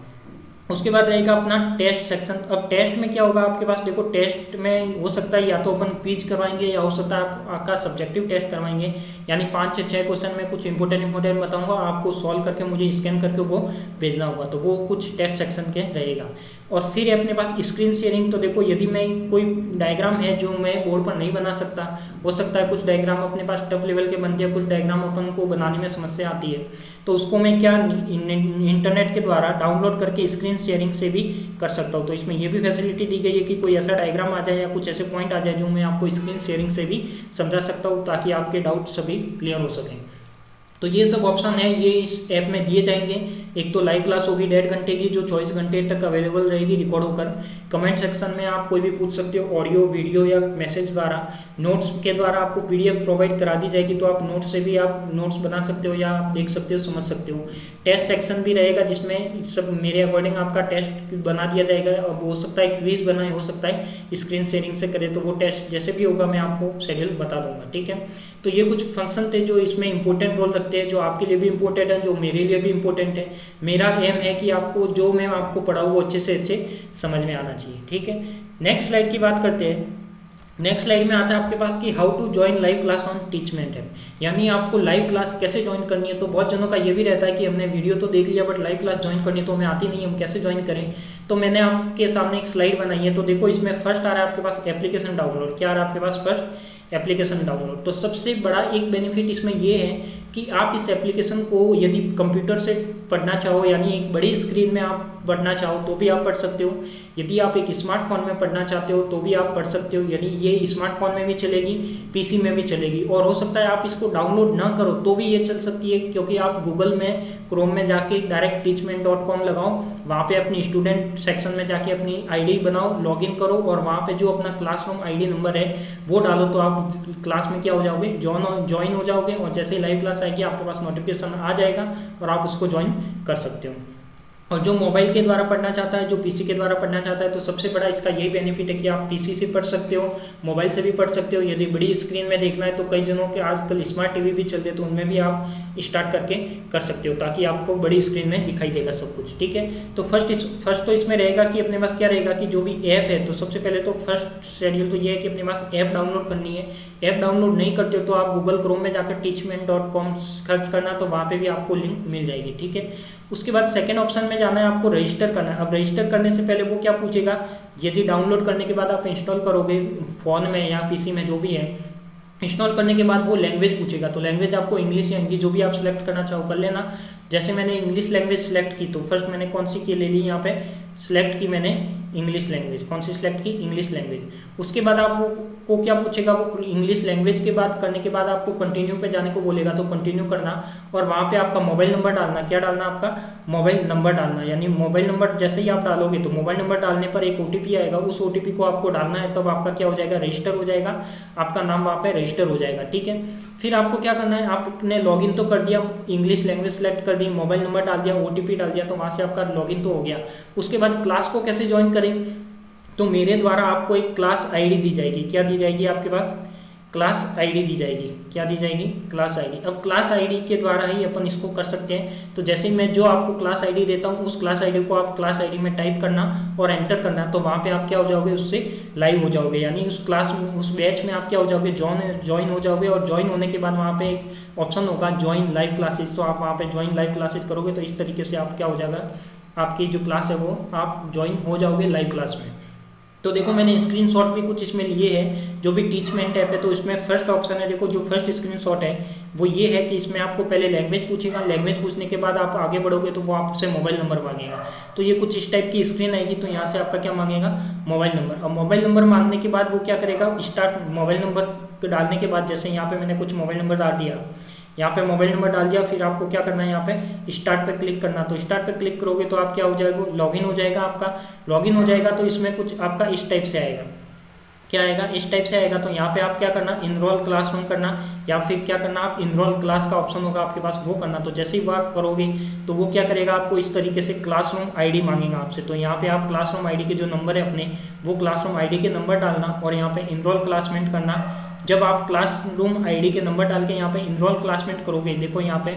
A: उसके बाद रहेगा अपना टेस्ट सेक्शन। अब टेस्ट में क्या होगा आपके पास, देखो टेस्ट में हो सकता है या तो अपन क्विज करवाएंगे या हो सकता है आपका सब्जेक्टिव टेस्ट करवाएंगे, यानी 5 से 6 क्वेश्चन में कुछ इंपॉर्टेंट बताऊंगा, आपको सॉल्व करके मुझे स्कैन करके वो भेजना होगा, तो वो कुछ टेस्ट सेक्शन के रहेगा। और फिर अपने पास स्क्रीन शेयरिंग। तो देखो यदि मैं कोई डायग्राम है जो मैं बोर्ड पर नहीं बना सकता, हो सकता है कुछ डायग्राम अपने पास टफ लेवल के बनते हैं, कुछ डायग्राम अपन को बनाने में समस्या आती है, तो उसको मैं क्या इंटरनेट के द्वारा डाउनलोड करके स्क्रीन शेयरिंग से भी कर सकता हूँ। तो इसमें ये भी फैसिलिटी दी गई है कि कोई ऐसा डायग्राम आ जाए या कुछ ऐसे पॉइंट आ जाए जो मैं आपको स्क्रीन शेयरिंग से भी समझा सकता हूँ, ताकि आपके डाउट सभी क्लियर हो सकें। तो ये सब ऑप्शन है, ये इस ऐप में दिए जाएंगे। एक तो लाइव क्लास होगी 1.5 घंटे की जो 24 घंटे तक अवेलेबल रहेगी रिकॉर्ड होकर। कमेंट सेक्शन में आप कोई भी पूछ सकते हो ऑडियो वीडियो या मैसेज द्वारा। नोट्स के द्वारा आपको पीडीएफ प्रोवाइड करा दी जाएगी, तो आप नोट्स से भी आप नोट्स बना सकते हो या आप देख सकते हो, समझ सकते हो। टेस्ट सेक्शन भी रहेगा जिसमें सब मेरे अकॉर्डिंग आपका टेस्ट बना दिया जाएगा। अब हो सकता है क्विज बनाए, हो सकता है स्क्रीन शेयरिंग से करे, तो वो टेस्ट जैसे भी होगा मैं आपको शेड्यूल बता दूंगा, ठीक है। तो ये कुछ फंक्शन थे जो इसमें इंपॉर्टेंट रोल रखते हैं, जो आपके लिए भी इंपॉर्टेंट है, जो मेरे लिए भी इंपॉर्टेंट है। मेरा एम है कि आपको जो मैं आपको पढ़ाऊँ वो अच्छे से अच्छे समझ में आना चाहिए, ठीक है। नेक्स्ट स्लाइड की बात करते हैं। नेक्स्ट स्लाइड में आता है आपके पास कि how to join live class on Teachment app, यानी आपको लाइव क्लास कैसे ज्वाइन करनी है। तो बहुत जनों का ये भी रहता है कि हमने वीडियो तो देख लिया बट लाइव क्लास ज्वाइन करनी तो हमें आती नहीं, हम कैसे ज्वाइन करें। तो मैंने आपके सामने एक स्लाइड बनाई है। तो देखो इसमें फर्स्ट आ रहा है आपके पास एप्लीकेशन डाउनलोड। क्या आ रहा है आपके पास, फर्स्ट एप्लीकेशन डाउनलोड। तो सबसे बड़ा एक बेनिफिट इसमें ये है कि आप इस एप्लीकेशन को यदि कंप्यूटर से पढ़ना चाहो, यानी एक बड़ी स्क्रीन में आप पढ़ना चाहो तो भी आप पढ़ सकते हो। यदि आप एक स्मार्टफोन में पढ़ना चाहते हो तो भी आप पढ़ सकते हो, यानी ये स्मार्टफोन में भी चलेगी, पीसी में भी चलेगी। और हो सकता है आप इसको डाउनलोड ना करो तो भी ये चल सकती है, क्योंकि आप गूगल में क्रोम में जाके डायरेक्ट teachment.com लगाओ, वहाँ पे अपनी स्टूडेंट सेक्शन में जाके अपनी आईडी बनाओ, लॉगिन करो और वहाँ पे जो अपना क्लासरूम आईडी नंबर है वो डालो, तो आप क्लास में क्या हो जाओगे, ज्वाइन हो जाओगे। और जैसे ही लाइव क्लास आएगी आपके पास नोटिफिकेशन आ जाएगा और आप उसको ज्वाइन कर सकते हो। और जो मोबाइल के द्वारा पढ़ना चाहता है, जो पीसी के द्वारा पढ़ना चाहता है, तो सबसे बड़ा इसका यही बेनिफिट है कि आप पीसी से पढ़ सकते हो, मोबाइल से भी पढ़ सकते हो। यदि बड़ी स्क्रीन में देखना है तो कई जनों के आजकल स्मार्ट टीवी भी चल रहे, तो उनमें भी आप स्टार्ट करके कर सकते हो, ताकि आपको बड़ी स्क्रीन में दिखाई देगा सब कुछ, ठीक है। तो फर्स्ट तो इसमें रहेगा कि अपने पास क्या रहेगा कि जो भी ऐप है, तो सबसे पहले तो फर्स्ट शेड्यूल तो ये है कि अपने पास ऐप डाउनलोड करनी है। ऐप डाउनलोड नहीं करते हो तो आप गूगल क्रोम में जाकर teachment.com सर्च करना, तो वहाँ पे भी आपको लिंक मिल जाएगी, ठीक है। उसके बाद सेकंड ऑप्शन में जाना है, आपको रजिस्टर करना है। अब रजिस्टर करने से पहले वो क्या पूछेगा, यदि डाउनलोड करने के बाद आप इंस्टॉल करोगे फ़ोन में या पीसी में जो भी है, इंस्टॉल करने के बाद वो लैंग्वेज पूछेगा। तो लैंग्वेज आपको इंग्लिश या हिंदी जो भी आप सिलेक्ट करना चाहो कर लेना। जैसे मैंने इंग्लिश लैंग्वेज सेलेक्ट की तो फर्स्ट मैंने कौन सी की ले ली, यहाँ पे सिलेक्ट की मैंने इंग्लिश लैंग्वेज। कौन सी सिलेक्ट की, इंग्लिश लैंग्वेज। उसके बाद आपको क्या पूछेगा, वो इंग्लिश लैंग्वेज के बाद करने के बाद आपको कंटिन्यू पे जाने को बोलेगा, तो कंटिन्यू करना और वहाँ पे आपका मोबाइल नंबर डालना। क्या डालना, आपका मोबाइल नंबर डालना। यानी मोबाइल नंबर जैसे ही आप डालोगे तो मोबाइल नंबर डालने पर एक OTP आएगा, उस OTP को आपको डालना है, तब आपका क्या हो जाएगा, रजिस्टर हो जाएगा, आपका नाम वहाँ पे रजिस्टर हो जाएगा। ठीक है, फिर आपको क्या करना है, आपने लॉगिन तो कर दिया, इंग्लिश लैंग्वेज सेलेक्ट कर दी, मोबाइल नंबर डाल दिया, OTP डाल दिया, तो वहाँ से आपका लॉगिन तो हो गया। उसके बाद क्लास को कैसे ज्वाइन करें, तो मेरे द्वारा आपको एक क्लास आईडी दी जाएगी। क्या दी जाएगी, आपके पास क्लास आईडी दी जाएगी। क्या दी जाएगी, क्लास आईडी। अब क्लास आईडी के द्वारा ही अपन इसको कर सकते हैं। तो जैसे ही मैं जो आपको क्लास आईडी देता हूँ, उस क्लास आईडी को आप क्लास आईडी में टाइप करना और एंटर करना, तो वहाँ पे आप क्या हो जाओगे, उससे लाइव हो जाओगे। यानी उस क्लास में, उस बैच में आप क्या हो जाओगे, ज्वाइन हो जाओगे। और ज्वाइन होने के बाद वहाँ पे एक ऑप्शन होगा ज्वाइन लाइव क्लासेस, तो आप वहाँ पे ज्वाइन लाइव क्लासेस करोगे तो इस तरीके से आप क्या हो जाएगा, आपकी जो क्लास है वो आप ज्वाइन हो जाओगे लाइव क्लास में। तो देखो मैंने स्क्रीनशॉट भी कुछ इसमें लिए हैं, जो भी टीचमेंट ऐप है, तो इसमें फर्स्ट ऑप्शन है, देखो जो फर्स्ट स्क्रीनशॉट है वो ये है कि इसमें आपको पहले लैंग्वेज पूछेगा, लैंग्वेज पूछने के बाद आप आगे बढ़ोगे तो वो आपसे मोबाइल नंबर मांगेगा। तो ये कुछ इस टाइप की स्क्रीन आएगी, तो यहाँ से आपका क्या मांगेगा, मोबाइल नंबर। और मोबाइल नंबर मांगने के बाद वो क्या करेगा, स्टार्ट मोबाइल नंबर डालने के बाद, जैसे यहाँ पे मैंने कुछ मोबाइल नंबर डाल दिया, यहाँ पे मोबाइल नंबर डाल दिया, फिर आपको क्या करना है, यहाँ पे स्टार्ट पे क्लिक करना। तो स्टार्ट पे क्लिक करोगे तो आप क्या हो जाएगा, लॉगिन हो जाएगा। आपका लॉगिन हो जाएगा तो इसमें कुछ आपका इस टाइप से आएगा। क्या आएगा, इस टाइप से आएगा। तो यहाँ पे आप क्या करना, इनरोल क्लासरूम करना, या फिर क्या करना, आप इनरोल क्लास का ऑप्शन होगा आपके पास, वो करना। तो जैसे ही बात करोगे तो वो क्या करेगा, आपको इस तरीके से क्लासरूम आईडी मांगेगा आपसे। तो यहाँ पे आप क्लासरूम आईडी के जो नंबर है अपने, वो क्लासरूम आईडी के नंबर डालना और यहाँ पे इनरोल क्लासमेट करना। जब आप क्लासरूम आईडी के नंबर डाल के यहाँ पे इनरोल क्लासमेट करोगे, देखो यहाँ पे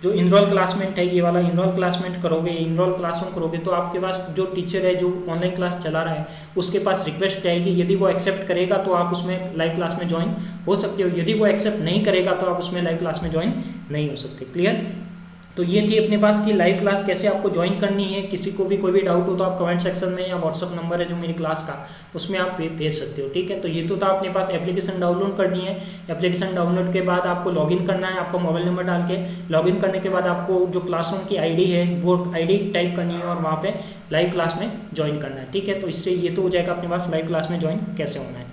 A: जो इनरोल क्लासमेट है, ये वाला इनरोल क्लासमेट करोगे, इनरोल क्लासरूम करोगे, तो आपके पास जो टीचर है जो ऑनलाइन क्लास चला रहा है उसके पास रिक्वेस्ट जाएगी। यदि वो एक्सेप्ट करेगा तो आप उसमें लाइव क्लास में ज्वाइन हो सकते हो, यदि वो एक्सेप्ट नहीं करेगा तो आप उसमें लाइव क्लास में ज्वाइन नहीं हो सकते। क्लियर। तो ये थी अपने पास की लाइव क्लास कैसे आपको ज्वाइन करनी है। किसी को भी कोई भी डाउट हो तो आप कमेंट सेक्शन में, या व्हाट्सअप नंबर है जो मेरी क्लास का, उसमें आप भेज सकते हो। ठीक है, तो ये तो था अपने पास। एप्लीकेशन डाउनलोड करनी है, एप्लीकेशन डाउनलोड के बाद आपको लॉगिन करना है, आपको मोबाइल नंबर डाल के लॉगिन करने के बाद आपको जो क्लासरूम की आईडी है वो आईडी टाइप करनी है और वहाँ पे लाइव क्लास में ज्वाइन करना है। ठीक है, तो इससे ये तो हो जाएगा अपने पास लाइव क्लास में ज्वाइन कैसे होना है।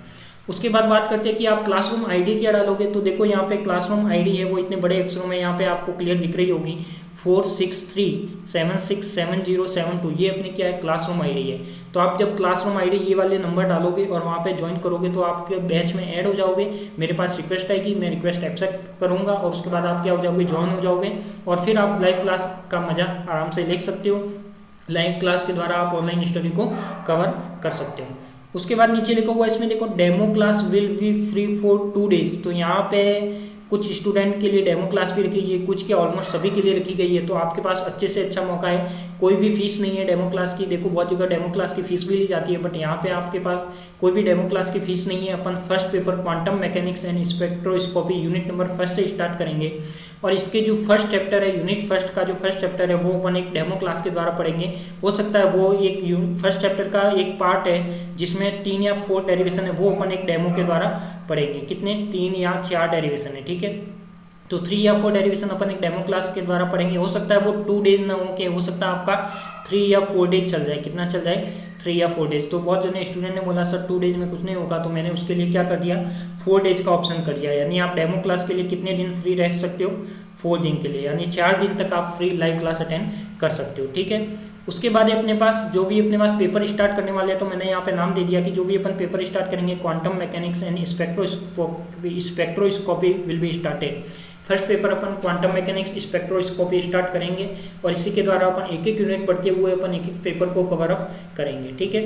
A: उसके बाद बात करते हैं कि आप क्लासरूम आईडी क्या डालोगे। तो देखो यहाँ पे क्लासरूम आईडी है वो इतने बड़े अक्षरों में यहाँ पे आपको क्लियर दिख रही होगी, 463767072। ये अपनी क्या है, क्लासरूम आईडी है। तो आप जब क्लासरूम आईडी ये वाले नंबर डालोगे और वहाँ पे ज्वाइन करोगे तो आपके बैच में ऐड हो जाओगे। मेरे पास रिक्वेस्ट आएगी, मैं रिक्वेस्ट एक्सेप्ट करूँगा और उसके बाद आप क्या हो जाओगे, ज्वाइन हो जाओगे। और फिर आप लाइव क्लास का मजा आराम से ले सकते हो। लाइव क्लास के द्वारा आप ऑनलाइन स्टडी को कवर कर सकते हो। उसके बाद नीचे लिखा हुआ इसमें देखो, demo class will be free for 2 days। तो यहाँ पे कुछ स्टूडेंट के लिए डेमो क्लास भी रखी गई है, कुछ के ऑलमोस्ट सभी के लिए रखी गई है। तो आपके पास अच्छे से अच्छा मौका है, कोई भी फीस नहीं है डेमो क्लास की। देखो बहुत जगह डेमो क्लास की फीस भी ली जाती है, बट यहाँ पे आपके पास कोई भी डेमो क्लास की फीस नहीं है। अपन first paper quantum mechanics and spectroscopy unit number 1 से स्टार्ट करेंगे और इसके जो फर्स्ट चैप्टर है, यूनिट फर्स्ट का जो फर्स्ट चैप्टर है वो अपन एक डेमो क्लास के द्वारा पढ़ेंगे। हो सकता है वो एक फर्स्ट चैप्टर का एक पार्ट है जिसमें 3 या 4 डेरिवेशन है, वो अपन एक डेमो के द्वारा पढ़ेंगे। कितने, 3 या 4 डेरिवेशन है। ठीक है, तो 3 या 4 डेरिवेशन अपन एक डेमो क्लास के द्वारा पढ़ेंगे। हो सकता है वो 2 days ना हो के, हो सकता है आपका 3 या 4 days चल जाए। कितना चल जाए, 3 या 4 days। तो बहुत जने स्टूडेंट ने बोला सर 2 days में कुछ नहीं होगा, तो मैंने उसके लिए क्या कर दिया, 4 days का ऑप्शन कर दिया। यानी आप डेमो क्लास के लिए कितने दिन फ्री रह सकते हो, 4 दिन के लिए, यानी 4 दिन तक आप फ्री लाइव क्लास अटेंड कर सकते हो। ठीक है, उसके बाद अपने पास जो भी अपने पास पेपर स्टार्ट करने वाले हैं, तो मैंने यहाँ पे नाम दे दिया कि जो भी अपन पेपर स्टार्ट करेंगे, quantum mechanics and spectroscopy will be started. First paper upon quantum mechanics spectroscopy start करेंगे और इसी के द्वारा अपन एक एक यूनिट पढ़ते हुए अपन एक एक पेपर को कवर अप करेंगे। ठीक है,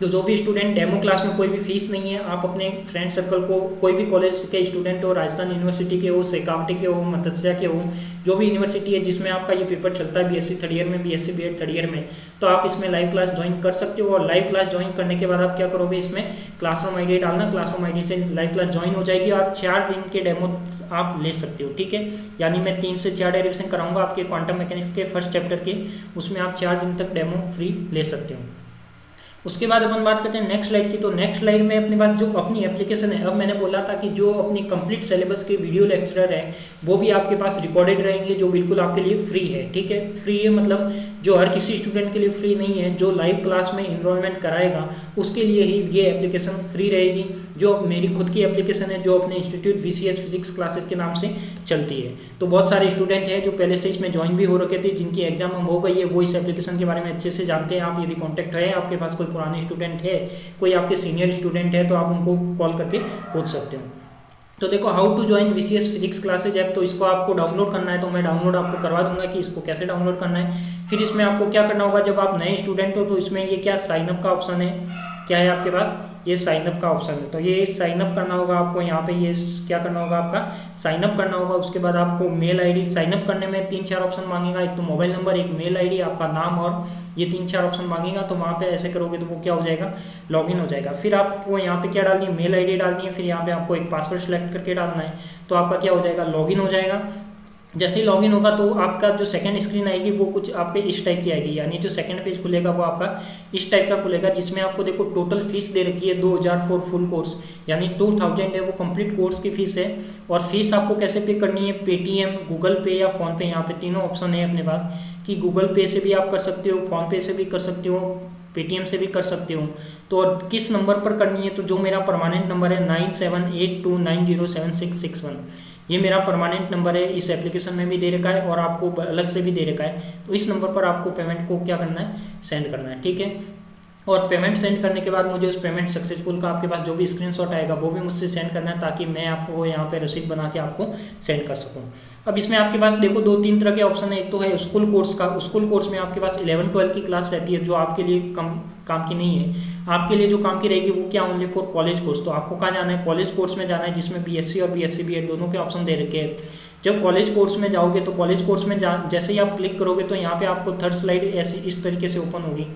A: तो जो भी स्टूडेंट डेमो क्लास में कोई भी फीस नहीं है, आप अपने फ्रेंड सर्कल को, कोई भी कॉलेज के स्टूडेंट हो, राजस्थान यूनिवर्सिटी के हो, शेखावटी के हो, मत्स्य के हो, जो भी यूनिवर्सिटी है जिसमें आपका ये पेपर चलता है, बीएससी थर्ड ईयर में, बीएससी बीएड थर्ड ईयर में, तो आप इसमें लाइव क्लास ज्वाइन कर सकते हो। और लाइव क्लास ज्वाइन करने के बाद आप क्या करोगे, इसमें क्लासरूम आईडी डालना, क्लासरूम आईडी से लाइव क्लास ज्वाइन हो जाएगी और 4 दिन के डेमो आप ले सकते हो। ठीक है, यानी मैं 3 से 4 डेरिवेशन कराऊंगा आपके क्वांटम मैकेनिक्स के फर्स्ट चैप्टर के, उसमें आप 4 दिन तक डेमो फ्री ले सकते हो। उसके बाद अपन बात करते हैं नेक्स्ट स्लाइड की। तो नेक्स्ट स्लाइड में अपने पास जो अपनी एप्लीकेशन है, अब मैंने बोला था कि जो अपनी कंप्लीट सिलेबस के वीडियो लेक्चरर है वो भी आपके पास रिकॉर्डेड रहेंगे, जो बिल्कुल आपके लिए फ्री है। ठीक है, फ्री है मतलब जो हर किसी स्टूडेंट के लिए फ्री नहीं है, जो लाइव क्लास में इनरोलमेंट कराएगा उसके लिए ही ये एप्लीकेशन फ्री रहेगी। जो मेरी खुद की एप्लीकेशन है जो अपने इंस्टीट्यूट VCS फिजिक्स क्लासेस के नाम से चलती है। तो बहुत सारे स्टूडेंट हैं जो पहले से इसमें ज्वाइन भी हो रखे थे, जिनकी एग्जाम हो गई है, वो इस एप्लीकेशन के बारे में अच्छे से जानते हैं। आप यदि कॉन्टैक्ट है, आपके पास कोई पुराने स्टूडेंट है, कोई आपके सीनियर स्टूडेंट है, तो आप उनको कॉल करके पूछ सकते हो। तो देखो, how to join VCS physics classes app, तो इसको आपको डाउनलोड करना है। तो मैं डाउनलोड आपको करवा दूंगा कि इसको कैसे डाउनलोड करना है। फिर इसमें आपको क्या करना होगा, जब आप नए स्टूडेंट हो तो इसमें ये क्या साइन अप का ऑप्शन है, क्या है आपके पास, ये साइन अप का ऑप्शन है। तो ये साइन अप करना होगा आपको, यहाँ पे ये क्या करना होगा, आपका साइन अप करना होगा। उसके बाद आपको मेल आईडी, साइन अप करने में 3-4 ऑप्शन मांगेगा, एक तो मोबाइल नंबर, एक मेल आईडी, आपका नाम, और ये 3-4 ऑप्शन मांगेगा। तो वहाँ पे ऐसे करोगे तो वो क्या हो जाएगा, लॉगिन हो जाएगा। फिर आपको यहाँ पे क्या डालनी है, मेल आईडी डालनी है। फिर यहाँ पे आपको एक पासवर्ड सेलेक्ट करके डालना है, तो आपका क्या हो जाएगा, लॉगिन हो जाएगा। जैसे ही लॉगिन होगा तो आपका जो सेकंड स्क्रीन आएगी वो कुछ आपके इस टाइप की आएगी, यानी जो सेकंड पेज खुलेगा वो आपका इस टाइप का खुलेगा, जिसमें आपको देखो टोटल फीस दे रखी है 2000 फॉर फुल कोर्स, यानी 2000 है वो कंप्लीट कोर्स की फीस है। और फीस आपको कैसे पे करनी है, पेटीएम, गूगल पे या फोन पे, यहाँ पे तीनों ऑप्शन है अपने पास कि गूगल पे से भी आप कर सकते हो, फोन पे से भी कर सकते हो, पेटीएम से भी कर सकते हो। तो किस नंबर पर करनी है, तो जो मेरा परमानेंट नंबर है 9782907661, ये मेरा परमानेंट नंबर है, इस एप्लीकेशन में भी दे रखा है और आपको अलग से भी दे रखा है। तो इस नंबर पर आपको पेमेंट को क्या करना है, सेंड करना है। ठीक है, और पेमेंट सेंड करने के बाद मुझे उस पेमेंट सक्सेसफुल का आपके पास जो भी स्क्रीनशॉट आएगा वो भी मुझसे सेंड करना है, ताकि मैं आपको यहाँ पे रसीद बना के आपको सेंड कर सकूँ। अब इसमें आपके पास देखो 2-3 तरह के ऑप्शन है। एक तो है स्कूल कोर्स का, स्कूल कोर्स में आपके पास 11-12 की क्लास रहती है, जो आपके लिए काम की नहीं है। आपके लिए जो काम की रहेगी वो क्या, ओनली फॉर कॉलेज कोर्स। तो आपको कहाँ जाना है, कॉलेज कोर्स में जाना है, जिसमें BSc और BSc BEd दोनों के ऑप्शन दे रखे हैं। जब कॉलेज कोर्स में जाओगे तो कॉलेज कोर्स में जैसे ही आप क्लिक करोगे तो यहाँ पे आपको थर्ड स्लाइड ऐसी इस तरीके से ओपन होगी।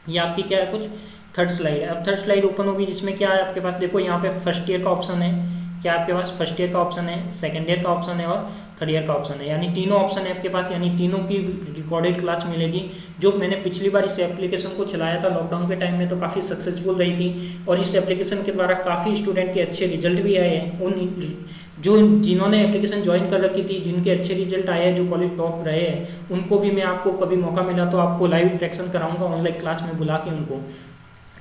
A: ये आपकी क्या है, कुछ थर्ड स्लाइड है। अब थर्ड स्लाइड ओपन होगी, जिसमें क्या है आपके पास, देखो यहाँ पे फर्स्ट ईयर का ऑप्शन है, क्या आपके पास फर्स्ट ईयर का ऑप्शन है, सेकंड ईयर का ऑप्शन है और थर्ड ईयर का ऑप्शन है, यानी तीनों ऑप्शन है आपके पास, यानी तीनों की रिकॉर्डेड क्लास मिलेगी। जो मैंने पिछली बार इस एप्लीकेशन को चलाया था लॉकडाउन के टाइम में, तो काफ़ी सक्सेसफुल रही थी और इस एप्लीकेशन के द्वारा काफ़ी स्टूडेंट के अच्छे रिजल्ट भी आए हैं। उन जिन्होंने एप्लीकेशन ज्वाइन कर रखी थी, जिनके अच्छे रिजल्ट आए हैं, जो कॉलेज टॉप रहे हैं, उनको भी मैं आपको कभी मौका मिला तो आपको लाइव इंटरेक्शन कराऊंगा ऑनलाइन क्लास में बुला के उनको।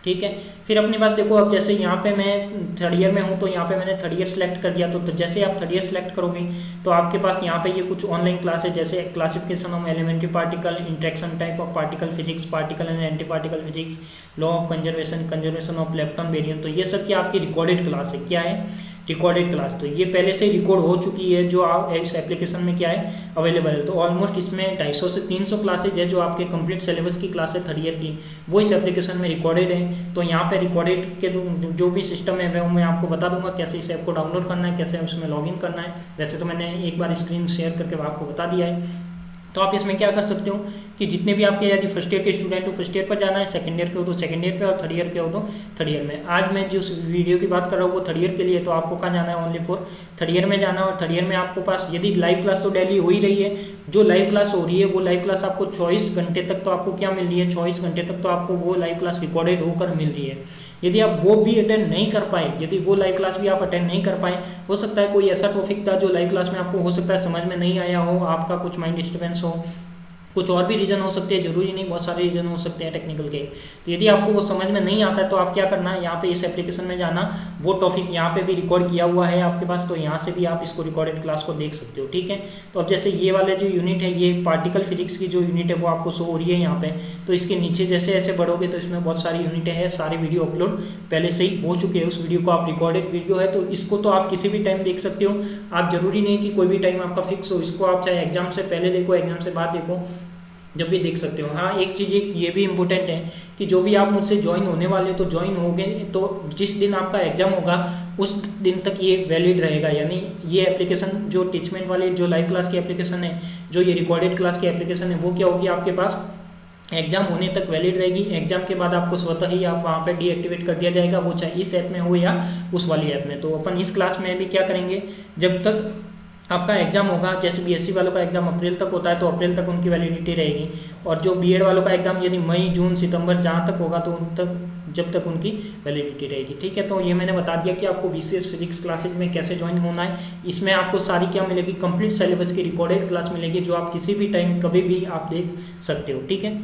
A: ठीक है, फिर अपने पास देखो, अब जैसे यहाँ पे मैं थर्ड ईयर में हूँ तो यहाँ पे मैंने थर्ड ईयर सेलेक्ट कर दिया। तो जैसे आप थर्ड ईयर सेलेक्ट करोगे तो आपके पास यहाँ पे ये कुछ ऑनलाइन क्लास है, जैसे classification of elementary particle, interaction type of particle physics, particle and anti particle physics, law of conservation, conservation of electron barium. तो ये सब की आपकी रिकॉर्डेड क्लास है। क्या है, रिकॉर्डेड क्लास। तो ये पहले से रिकॉर्ड हो चुकी है, जो आप इस एप्लीकेशन में क्या है, अवेलेबल है। तो ऑलमोस्ट इसमें 250 से 300 क्लासेज है, जो आपके कंप्लीट सिलेबस की क्लास है थर्ड ईयर की, वो इस एप्लीकेशन में रिकॉर्डेड है। तो यहाँ पे रिकॉर्डेड के जो भी सिस्टम है वो मैं आपको बता दूंगा, कैसे इस ऐप को डाउनलोड करना है, कैसे उसमें लॉगिन करना है। वैसे तो मैंने एक बार स्क्रीन शेयर करके आपको बता दिया है। तो आप इसमें क्या कर सकते हो कि जितने भी आपके यदि फर्स्ट ईयर के स्टूडेंट हो फर्स्ट ईयर पर जाना है, सेकंड ईयर के हो तो सेकंड ईयर पे, और थर्ड ईयर के हो तो थर्ड ईयर में। आज मैं जिस वीडियो की बात कर रहा हूँ वो थर्ड ईयर के लिए, तो आपको कहाँ जाना है, ओनली फॉर थर्ड ईयर में जाना है। और थर्ड ईयर में आपको पास यदि लाइव क्लास तो डेली हो ही रही है, जो लाइव क्लास हो रही है वो लाइव क्लास आपको 24 घंटे तक तो आपको क्या मिल रही है, 24 घंटे तक तो आपको वो लाइव क्लास रिकॉर्डेड होकर मिल रही है। यदि आप वो भी अटेंड नहीं कर पाए, यदि वो लाइव क्लास भी आप अटेंड नहीं कर पाए, हो सकता है कोई ऐसा टॉपिक था जो लाइव क्लास में आपको हो सकता है समझ में नहीं आया हो, आपका कुछ माइंड डिस्टर्बेंस हो, कुछ और भी रीज़न हो सकते हैं, जरूरी नहीं, बहुत सारे रीज़न हो सकते हैं टेक्निकल के। तो यदि आपको वो समझ में नहीं आता है तो आप क्या करना है, यहाँ पे इस एप्लीकेशन में जाना, वो टॉपिक यहाँ पे भी रिकॉर्ड किया हुआ है आपके पास, तो यहाँ से भी आप इसको रिकॉर्डेड क्लास को देख सकते हो। ठीक है, तो अब जैसे ये वाले जो यूनिट है, ये पार्टिकल फिजिक्स की जो यूनिट है वो आपको शो हो रही है यहाँ पे। तो इसके नीचे जैसे ऐसे बढ़ोगे तो इसमें बहुत सारी यूनिटें हैं, सारे वीडियो अपलोड पहले से ही हो चुके हैं। उस वीडियो को आप रिकॉर्डेड वीडियो है तो इसको तो आप किसी भी टाइम देख सकते हो, आप जरूरी नहीं कि कोई भी टाइम आपका फिक्स हो। इसको आप चाहे एग्जाम से पहले देखो, एग्जाम से बाद देखो, जब भी देख सकते हो। हाँ, एक चीज़ ये भी इम्पोर्टेंट है कि जो भी आप मुझसे ज्वाइन होने वाले तो ज्वाइन होगे तो जिस दिन आपका एग्जाम होगा उस दिन तक ये वैलिड रहेगा, यानी ये एप्लीकेशन जो टीचमेंट वाली जो लाइव क्लास की एप्लीकेशन है, जो ये रिकॉर्डेड क्लास की एप्लीकेशन है, वो क्या होगी आपके पास एग्जाम होने तक वैलिड रहेगी। एग्जाम के बाद आपको स्वतः ही आप वहाँ पे डीएक्टिवेट कर दिया जाएगा, वो चाहे इस ऐप में हो या उस वाली ऐप में। तो अपन इस क्लास में भी क्या करेंगे, जब तक आपका एग्जाम होगा, जैसे बीएससी वालों का एग्जाम अप्रैल तक होता है तो अप्रैल तक उनकी वैलिडिटी रहेगी, और जो बीएड वालों का एग्जाम यदि मई जून सितंबर जहाँ तक होगा तो उन तक जब तक उनकी वैलिडिटी रहेगी। ठीक है, तो ये मैंने बता दिया कि आपको वीसीएस फिजिक्स क्लासेज में कैसे ज्वाइन होना है। इसमें आपको सारी क्या मिलेगी, कंप्लीट सिलेबस की रिकॉर्डेड क्लास मिलेगी जो आप किसी भी टाइम कभी भी आप देख सकते हो। ठीक है,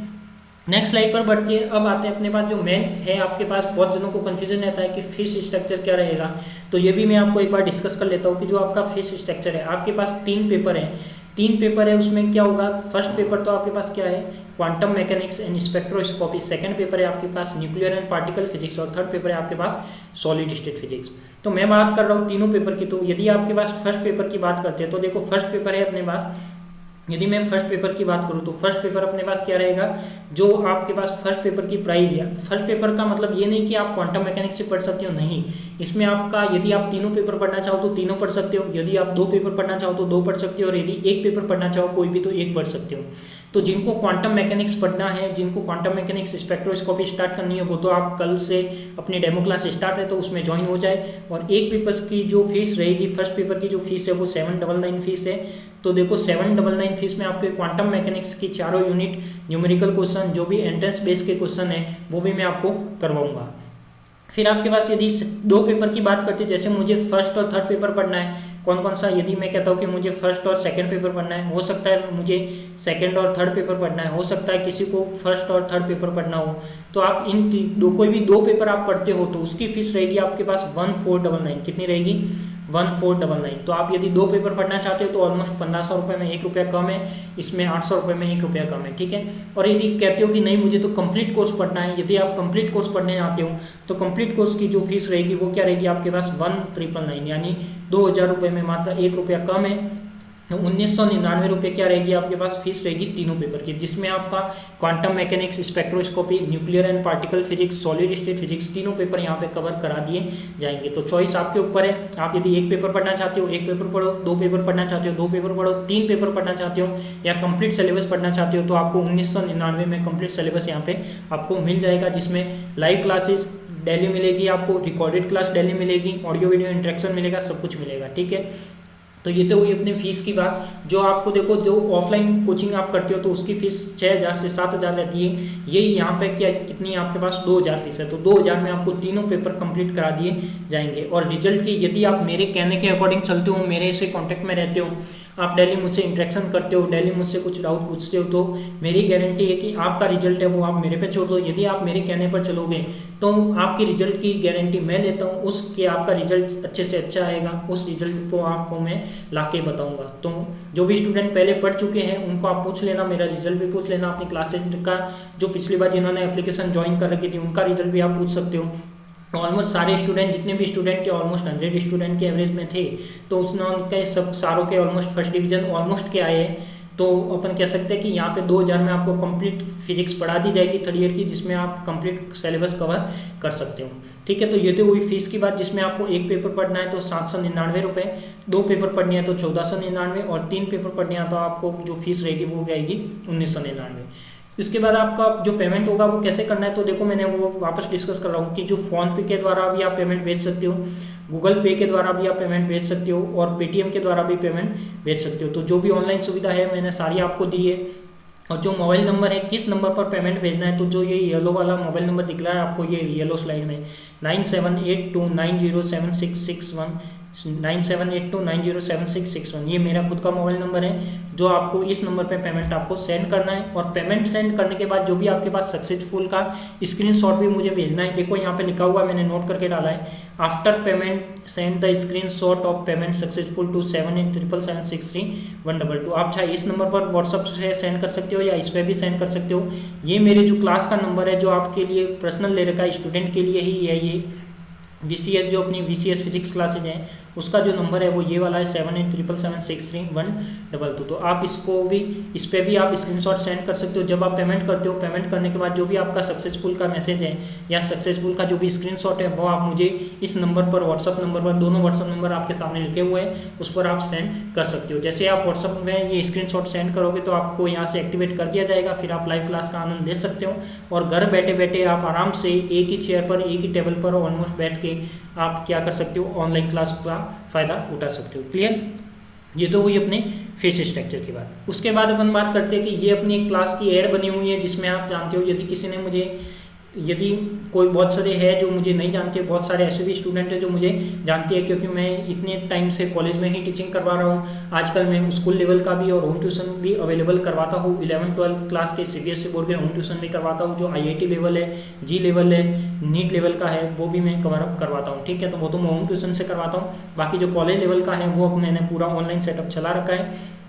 A: नेक्स्ट स्लाइड पर बढ़ती है। अब आते हैं अपने पास जो मेन है, आपके पास बहुत जनों को कंफ्यूजन रहता है कि फीस स्ट्रक्चर क्या रहेगा, तो ये भी मैं आपको एक बार डिस्कस कर लेता हूँ कि जो आपका फीस स्ट्रक्चर है, आपके पास 3 पेपर हैं। 3 पेपर है, उसमें क्या होगा, फर्स्ट पेपर तो आपके पास क्या है, quantum mechanics and spectroscopy. Second paper है आपके पास न्यूक्लियर एंड पार्टिकल फिजिक्स, और थर्ड पेपर है आपके पास सॉलिड स्टेट फिजिक्स। तो मैं बात कर रहा हूँ तीनों पेपर की। तो यदि आपके पास फर्स्ट पेपर की बात करते हैं तो देखो फर्स्ट पेपर है अपने पास, यदि मैं फर्स्ट पेपर की बात करूं तो फर्स्ट पेपर अपने पास क्या रहेगा, जो आपके पास फर्स्ट पेपर की प्राइस है। फर्स्ट पेपर का मतलब ये नहीं कि आप क्वांटम मैकेनिक्स से पढ़ सकते हो, नहीं, इसमें आपका यदि आप तीनों पेपर पढ़ना चाहो तो तीनों पढ़ सकते हो, यदि आप 2 पेपर पढ़ना चाहो तो 2 पढ़ सकते हो, और यदि 1 पेपर पढ़ना चाहो कोई भी तो 1 पढ़ सकते हो। तो जिनको क्वांटम मैकेनिक्स पढ़ना है, जिनको क्वांटम मैकेनिक्स स्पेक्ट्रोस्कोपी स्टार्ट करनी है, वो तो आप कल से अपनी डेमो क्लास स्टार्ट है तो उसमें ज्वाइन हो जाए। और 1 पेपर की जो फीस रहेगी, फर्स्ट पेपर की जो फीस है वो 799 फीस है। तो देखो 799 फीस में आपके क्वांटम मैकेनिक्स की चारों यूनिट न्यूमेरिकल क्वेश्चन, जो भी एंट्रेंस बेस के क्वेश्चन है वो भी मैं आपको करवाऊंगा। फिर आपके पास यदि 2 पेपर की बात करते हैं, जैसे मुझे फर्स्ट और थर्ड पेपर पढ़ना है, कौन कौन सा, यदि मैं कहता हूँ कि मुझे फर्स्ट और सेकंड पेपर पढ़ना है, हो सकता है मुझे सेकंड और थर्ड पेपर पढ़ना है, हो सकता है किसी को फर्स्ट और थर्ड पेपर पढ़ना हो, तो आप इन कोई भी 2 पेपर आप पढ़ते हो तो उसकी फीस रहेगी आपके पास 1499। कितनी रहेगी, 1499। तो आप यदि 2 पेपर पढ़ना चाहते हो तो ऑलमोस्ट 1500 रुपये में 1 रुपया कम है, इसमें 800 रुपये में 1 रुपया कम है। ठीक है, और यदि कहते हो कि नहीं मुझे तो कंप्लीट कोर्स पढ़ना है, यदि आप कंप्लीट कोर्स पढ़ने आते हो तो कंप्लीट कोर्स की जो फीस रहेगी वो क्या रहेगी आपके पास 1999, यानी 2000 रुपये में मात्र 1 रुपया कम है। 1999 रुपये क्या रहेगी आपके पास फीस रहेगी तीनों पेपर की, जिसमें आपका quantum mechanics, spectroscopy, nuclear and particle physics, solid state physics, तीनों पेपर यहाँ पे कवर करा दिए जाएंगे। तो चॉइस आपके ऊपर है, आप यदि 1 पेपर पढ़ना चाहते हो 1 पेपर पढ़ो, 2 पेपर पढ़ना चाहते हो 2 पेपर पढ़ो, 3 पेपर पढ़ना चाहते हो या कंप्लीट सिलेबस पढ़ना चाहते हो तो आपको 1999 में कंप्लीट सिलेबस यहाँ पे आपको मिल जाएगा, जिसमें लाइव क्लासेस डेली मिलेगी, आपको रिकॉर्डेड क्लास डेली मिलेगी, ऑडियो वीडियो इंटरेक्शन मिलेगा, सब कुछ मिलेगा। ठीक है, तो ये तो हुई अपनी फ़ीस की बात। जो आपको देखो जो ऑफलाइन कोचिंग आप करते हो तो उसकी फ़ीस 6000 से 7000 रहती है, यही यहाँ पे क्या कितनी आपके पास 2000 फीस है। तो 2000 में आपको तीनों पेपर कंप्लीट करा दिए जाएंगे। और रिजल्ट की यदि आप मेरे कहने के अकॉर्डिंग चलते हो, मेरे से कॉन्टैक्ट में रहते हो, आप डेली मुझसे इंटरेक्शन करते हो, डेली मुझसे कुछ डाउट पूछते हो, तो मेरी गारंटी है कि आपका रिजल्ट है वो आप मेरे पे छोड़ दो। यदि आप मेरे कहने पर चलोगे तो आपके रिजल्ट की गारंटी मैं लेता हूँ, उसके आपका रिजल्ट अच्छे से अच्छा आएगा, उस रिजल्ट को आपको मैं लाके बताऊंगा। तो जो भी स्टूडेंट पहले पढ़ चुके हैं उनको आप पूछ लेना, मेरा रिजल्ट भी पूछ लेना, अपनी क्लासेज का जो पिछली बार जिन्होंने एप्लीकेशन ज्वाइन कर रखी थी उनका रिजल्ट भी आप पूछ सकते हो। ऑलमोस्ट सारे स्टूडेंट, जितने भी स्टूडेंट थे ऑलमोस्ट 100 स्टूडेंट के एवरेज में थे, तो उसने उनके सब सारों के ऑलमोस्ट फर्स्ट डिवीजन ऑलमोस्ट के आए हैं। तो अपन कह सकते हैं कि यहाँ पे 2000 में आपको कंप्लीट फिजिक्स पढ़ा दी जाएगी थर्ड ईयर की, जिसमें आप कंप्लीट सिलेबस कवर कर सकते हो। ठीक है, तो ये तो हुई फीस की बात, जिसमें आपको 1 पेपर पढ़ना है तो 799 रुपये, 2 पेपर पढ़नी है तो 1499, और 3 पेपर पढ़ने हैं तो आपको जो फीस रहेगी वो रहेगी 1999। इसके बाद आपका जो पेमेंट होगा वो कैसे करना है, तो देखो मैंने वो वापस डिस्कस कर रहा हूँ कि जो फ़ोन पे के द्वारा भी आप पेमेंट भेज सकते हो, गूगल पे के द्वारा भी आप पेमेंट भेज सकते हो, और पेटीएम के द्वारा भी पेमेंट भेज सकते हो। तो जो भी ऑनलाइन सुविधा है मैंने सारी आपको दी है। और जो मोबाइल नंबर है, किस नंबर पर पेमेंट भेजना है, तो जो ये येलो वाला मोबाइल नंबर दिख रहा है आपको, ये येलो स्लाइड में 9782907661, 9782907661, ये मेरा खुद का मोबाइल नंबर है, जो आपको इस नंबर पे पेमेंट आपको सेंड करना है। और पेमेंट सेंड करने के बाद जो भी आपके पास सक्सेसफुल का स्क्रीनशॉट भी मुझे भेजना है। देखो यहाँ पे लिखा हुआ मैंने नोट करके डाला है, after payment send the screenshot of payment successful to 787763 आप चाहे इस नंबर पर व्हाट्सअप से सेंड कर सकते हो या इस पर भी सेंड कर सकते हो। ये मेरे जो क्लास का नंबर है, जो आपके लिए पर्सनल ले रखा है, स्टूडेंट के लिए ही है ये VCS, जो अपनी VCS फिजिक्स क्लासेज हैं उसका जो नंबर है वो ये वाला है 787763 तो आप इसको भी, इस पर भी आप स्क्रीनशॉट सेंड कर सकते हो। जब आप पेमेंट करते हो, पेमेंट करने के बाद जो भी आपका सक्सेसफुल का मैसेज है या सक्सेसफुल का जो भी स्क्रीनशॉट है वो आप मुझे इस नंबर पर, व्हाट्सअप नंबर पर, दोनों व्हाट्सअप नंबर आपके सामने लिखे हुए हैं, उस पर आप सेंड कर सकते हो। जैसे आप व्हाट्सअप में ये स्क्रीनशॉट सेंड करोगे तो आपको यहाँ से एक्टिवेट कर दिया जाएगा, फिर आप लाइव क्लास का आनंद ले सकते हो। और घर बैठे बैठे आप आराम से एक ही चेयर पर, एक ही टेबल पर ऑलमोस्ट बैठ के आप क्या कर सकते हो, ऑनलाइन क्लास का फ़ायदा उठा सकते हो। क्लियर? ये तो हुई अपने फेस स्ट्रक्चर की बात। उसके बाद अपन बात करते हैं कि ये अपनी एक क्लास की ऐड बनी हुई है, जिसमें आप जानते हो यदि किसी ने मुझे, यदि कोई बहुत सारे है जो मुझे नहीं जानते, बहुत सारे ऐसे भी स्टूडेंट हैं जो मुझे जानते हैं, क्योंकि मैं इतने टाइम से कॉलेज में ही टीचिंग करवा रहा हूँ। आजकल मैं स्कूल लेवल का भी और होम ट्यूशन भी अवेलेबल करवाता हूँ। 11-12 क्लास के सीबीएसई बोर्ड के होम ट्यूशन भी करवाता हूँ, जो आईआईटी लेवल है, जी लेवल है, नीट लेवल का है, वो भी मैं कवर अप करवाता हूँ। ठीक है, तो वो तो मैं होम ट्यूशन से करवाता हूँ। बाकी जो कॉलेज लेवल का है वो मैंने पूरा ऑनलाइन सेटअप चला रखा है।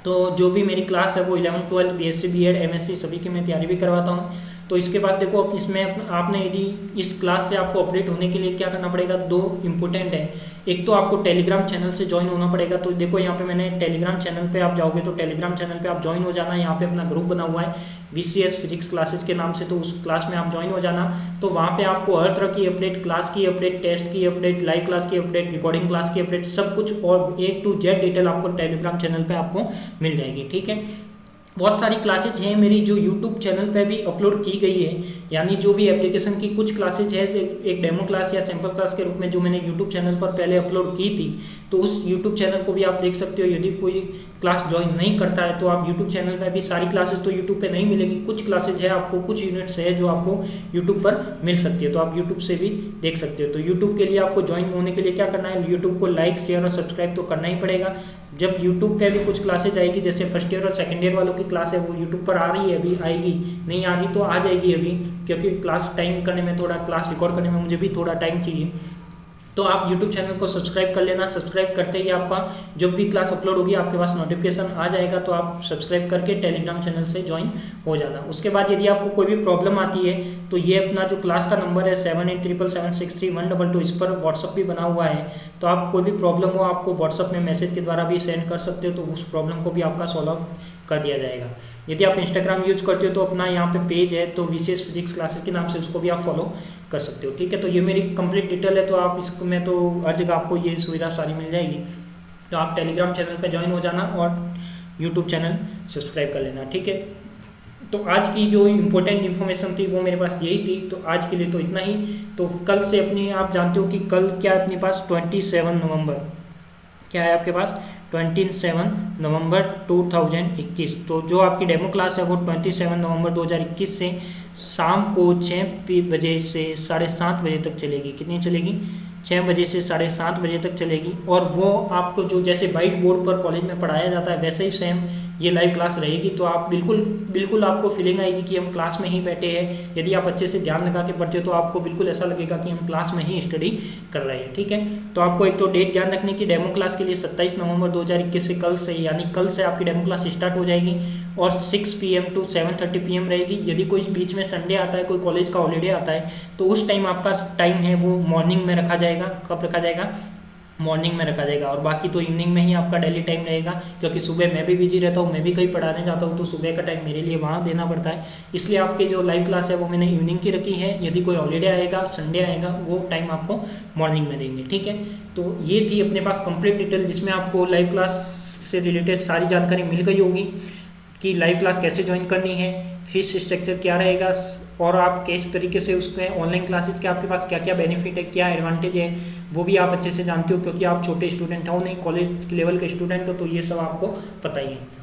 A: तो जो भी मेरी क्लास है वो 11-12 बीएससी बीएड एमएससी सभी की मैं तैयारी भी करवाता हूँ। तो इसके बाद देखो, इसमें आपने यदि इस क्लास से आपको अपडेट होने के लिए क्या करना पड़ेगा, दो इंपॉर्टेंट है। एक तो आपको टेलीग्राम चैनल से ज्वाइन होना पड़ेगा। तो देखो यहाँ पे मैंने टेलीग्राम चैनल पे आप जाओगे तो टेलीग्राम चैनल पे आप ज्वाइन हो जाना। यहाँ पे अपना ग्रुप बना हुआ है VCS फिजिक्स क्लासेस के नाम से, तो उस क्लास में आप ज्वाइन हो जाना। तो वहाँ पे आपको हर तरह की अपडेट, क्लास की अपडेट, टेस्ट की अपडेट, लाइव क्लास की अपडेट, रिकॉर्डिंग क्लास की अपडेट, सब कुछ और A to Z डिटेल आपको टेलीग्राम चैनल पे आपको मिल जाएगी। ठीक है, बहुत सारी क्लासेज हैं मेरी जो यूट्यूब चैनल पे भी अपलोड की गई है, यानी जो भी एप्लीकेशन की कुछ क्लासेज है, एक डेमो क्लास या सैम्पल क्लास के रूप में जो मैंने यूट्यूब चैनल पर पहले अपलोड की थी, तो उस यूट्यूब चैनल को भी आप देख सकते हो। यदि कोई क्लास ज्वाइन नहीं करता है तो आप यूट्यूब चैनल पर भी, सारी क्लासेज तो यूट्यूब पे नहीं मिलेगी, कुछ क्लासेज है आपको, कुछ यूनिट्स है जो आपको यूट्यूब पर मिल सकती है, तो आप यूट्यूब से भी देख सकते हो। तो यूट्यूब के लिए आपको ज्वाइन होने के लिए क्या करना है, यूट्यूब को लाइक शेयर और सब्सक्राइब तो करना ही पड़ेगा। जब यूट्यूब पे भी कुछ क्लासेज आएगी, जैसे फर्स्ट ईयर और सेकंड ईयर वालों की क्लास है वो यूट्यूब पर आ रही है, अभी आएगी, नहीं आ रही तो आ जाएगी अभी, क्योंकि क्लास टाइम करने में, थोड़ा क्लास रिकॉर्ड करने में मुझे भी थोड़ा टाइम चाहिए। तो आप YouTube चैनल को सब्सक्राइब कर लेना। सब्सक्राइब करते ही आपका जब भी क्लास अपलोड होगी आपके पास नोटिफिकेशन आ जाएगा, तो आप सब्सक्राइब करके टेलीग्राम चैनल से ज्वाइन हो जाना। उसके बाद यदि आपको कोई भी प्रॉब्लम आती है तो ये अपना जो क्लास का नंबर है 7877763122, इस पर व्हाट्सअप भी बना हुआ है। तो आप कोई भी प्रॉब्लम हो आपको व्हाट्सअप में मैसेज के द्वारा भी सेंड कर सकते हो, तो उस प्रॉब्लम को भी आपका सॉल्व कर दिया जाएगा। यदि आप इंस्टाग्राम यूज करते हो तो अपना यहाँ पे पेज है, तो VCS फिजिक्स क्लासेस के नाम से उसको भी आप फॉलो कर सकते हो। ठीक है, तो ये मेरी कंप्लीट डिटेल है, तो आप इसको में तो हर जगह आपको ये सुविधा सारी मिल जाएगी। तो आप टेलीग्राम चैनल पर ज्वाइन हो जाना और यूट्यूब चैनल सब्सक्राइब कर लेना। ठीक है, तो आज की जो इम्पोर्टेंट इन्फॉर्मेशन थी वो मेरे पास यही थी। तो आज के लिए तो इतना ही। तो कल से अपनी, आप जानते हो कि कल क्या है अपने पास, 27 नवंबर, क्या है आपके पास 27 नवंबर 2021। तो जो आपकी डेमो क्लास है वो 27 नवंबर 2021 से शाम को 6 बजे से 7:30 बजे तक चलेगी। कितनी चलेगी, 6 बजे से 7:30 बजे तक चलेगी। और वो आपको जो जैसे वाइट बोर्ड पर कॉलेज में पढ़ाया जाता है वैसे ही सेम ये लाइव क्लास रहेगी। तो आप बिल्कुल आपको फीलिंग आएगी कि हम क्लास में ही बैठे हैं। यदि आप अच्छे से ध्यान लगा के पढ़ते हो तो आपको बिल्कुल ऐसा लगेगा कि हम क्लास में ही स्टडी कर रहे हैं। ठीक है, तो आपको एक तो डेट ध्यान रखने की, डेमो क्लास के लिए 27 नवंबर 2021 से, कल से, यानी कल से आपकी डेमो क्लास स्टार्ट हो जाएगी और 6 PM to 7:30 PM रहेगी। यदि कोई बीच में संडे आता है, कोई कॉलेज का हॉलीडे आता है, तो उस टाइम आपका टाइम है वो मॉर्निंग में रखा जाएगा। कब रखा जाएगा, मॉर्निंग में रखा जाएगा। और बाकी तो इवनिंग में ही आपका डेली टाइम रहेगा, क्योंकि सुबह मैं भी बिजी रहता हूँ, मैं भी कहीं पढ़ाने जाता हूँ, तो सुबह का टाइम मेरे लिए वहाँ देना पड़ता है। इसलिए आपकी जो लाइव क्लास है वो मैंने इवनिंग की रखी है। यदि कोई हॉलीडे आएगा, संडे आएगा, वो टाइम आपको मॉर्निंग में देंगे। ठीक है, तो ये थी अपने पास कंप्लीट डिटेल, जिसमें आपको लाइव क्लास से रिलेटेड सारी जानकारी मिल गई होगी कि लाइव क्लास कैसे ज्वाइन करनी है, फीस स्ट्रक्चर क्या रहेगा, और आप किस तरीके से उसके ऑनलाइन क्लासेस के आपके पास क्या क्या बेनिफिट है, क्या एडवांटेज है, वो भी आप अच्छे से जानते हो, क्योंकि आप छोटे स्टूडेंट हो नहीं, कॉलेज लेवल के स्टूडेंट हो, तो ये सब आपको पता ही है।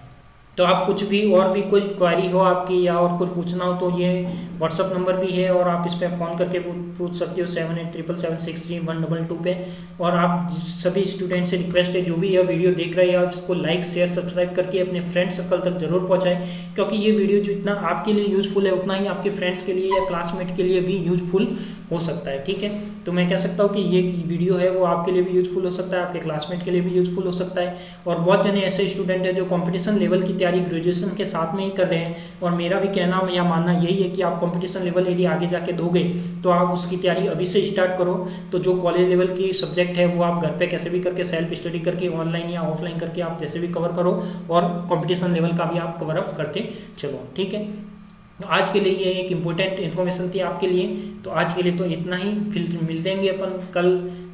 A: तो आप कुछ भी और भी कोई क्वेरी हो आपकी या और कुछ पूछना हो तो ये व्हाट्सअप नंबर भी है, और आप इस पर फ़ोन करके पूछ सकते हो 7877763122 पे। और आप सभी स्टूडेंट से रिक्वेस्ट है, जो भी यह वीडियो देख रहे हैं आप इसको लाइक शेयर सब्सक्राइब करके अपने फ्रेंड सर्कल तक जरूर पहुँचाएं, क्योंकि ये वीडियो जितना आपके लिए यूज़फुल है उतना ही आपके फ्रेंड्स के लिए या क्लासमेट के लिए भी यूज़फुल हो सकता है। ठीक है, तो मैं कह सकता हूँ कि ये वीडियो है वो आपके लिए भी यूज़फुल हो सकता है, आपके क्लासमेट के लिए भी यूज़फुल हो सकता है। और बहुत जने ऐसे स्टूडेंट हैं जो कंपटीशन लेवल की तैयारी ग्रेजुएशन के साथ में ही कर रहे हैं, और मेरा भी कहना या मानना यही है कि आप कंपटीशन लेवल यदि आगे जाके दोगे तो आप उसकी तैयारी अभी से स्टार्ट करो। तो जो कॉलेज लेवल की सब्जेक्ट है वो आप घर पे कैसे भी करके सेल्फ स्टडी करके, ऑनलाइन या ऑफलाइन करके आप जैसे भी कवर करो, और कंपटीशन लेवल का भी आप कवर अप करते चलो। ठीक है, आज के लिए ये एक इम्पोर्टेंट इन्फॉर्मेशन थी आपके लिए। तो आज के लिए तो इतना ही, फिर मिलते अपन कल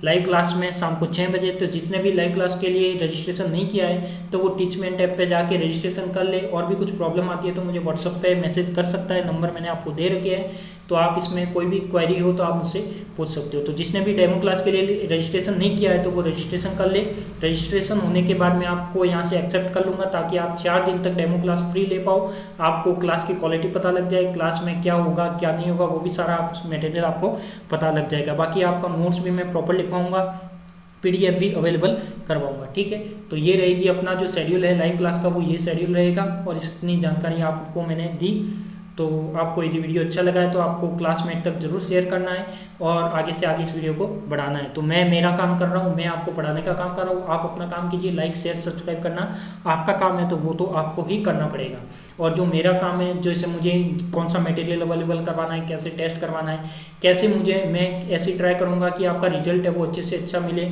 A: लाइव क्लास में शाम को 6 बजे। तो जितने भी लाइव क्लास के लिए रजिस्ट्रेशन नहीं किया है तो वो टीचमेंट ऐप पे जाके रजिस्ट्रेशन कर ले। और भी कुछ प्रॉब्लम आती है तो मुझे व्हाट्सअप पे मैसेज कर सकता है, नंबर मैंने आपको दे रखे हैं। तो आप इसमें कोई भी क्वेरी हो तो आप मुझसे पूछ सकते हो। तो जिसने भी डेमो क्लास के लिए रजिस्ट्रेशन नहीं किया है तो वो रजिस्ट्रेशन कर ले। रजिस्ट्रेशन होने के बाद मैं आपको यहाँ से एक्सेप्ट कर लूँगा ताकि आप 4 दिन तक डेमो क्लास फ्री ले पाओ। आपको क्लास की क्वालिटी पता लग जाए, क्लास में क्या होगा क्या नहीं होगा वो भी सारा मटेरियल आपको पता लग जाएगा। बाकी आपका नोट्स भी मैं प्रॉपर लिखवाऊंगा, PDF भी अवेलेबल करवाऊंगा, ठीक है। तो ये रहेगी अपना जो शेड्यूल है लाइव क्लास का, वो ये शेड्यूल रहेगा और इतनी जानकारी आपको मैंने दी। तो आपको यदि वीडियो अच्छा लगा है तो आपको क्लासमेट तक जरूर शेयर करना है और आगे से आगे इस वीडियो को बढ़ाना है। तो मैं मेरा काम कर रहा हूँ, मैं आपको पढ़ाने का काम कर रहा हूँ, आप अपना काम कीजिए। लाइक शेयर सब्सक्राइब करना आपका काम है तो वो तो आपको ही करना पड़ेगा। और जो मेरा काम है, जैसे मुझे कौन सा मटेरियल अवेलेबल करवाना है, कैसे टेस्ट करवाना है, कैसे मैं ऐसे ट्राई करूँगा कि आपका रिजल्ट है वो अच्छे से अच्छा मिले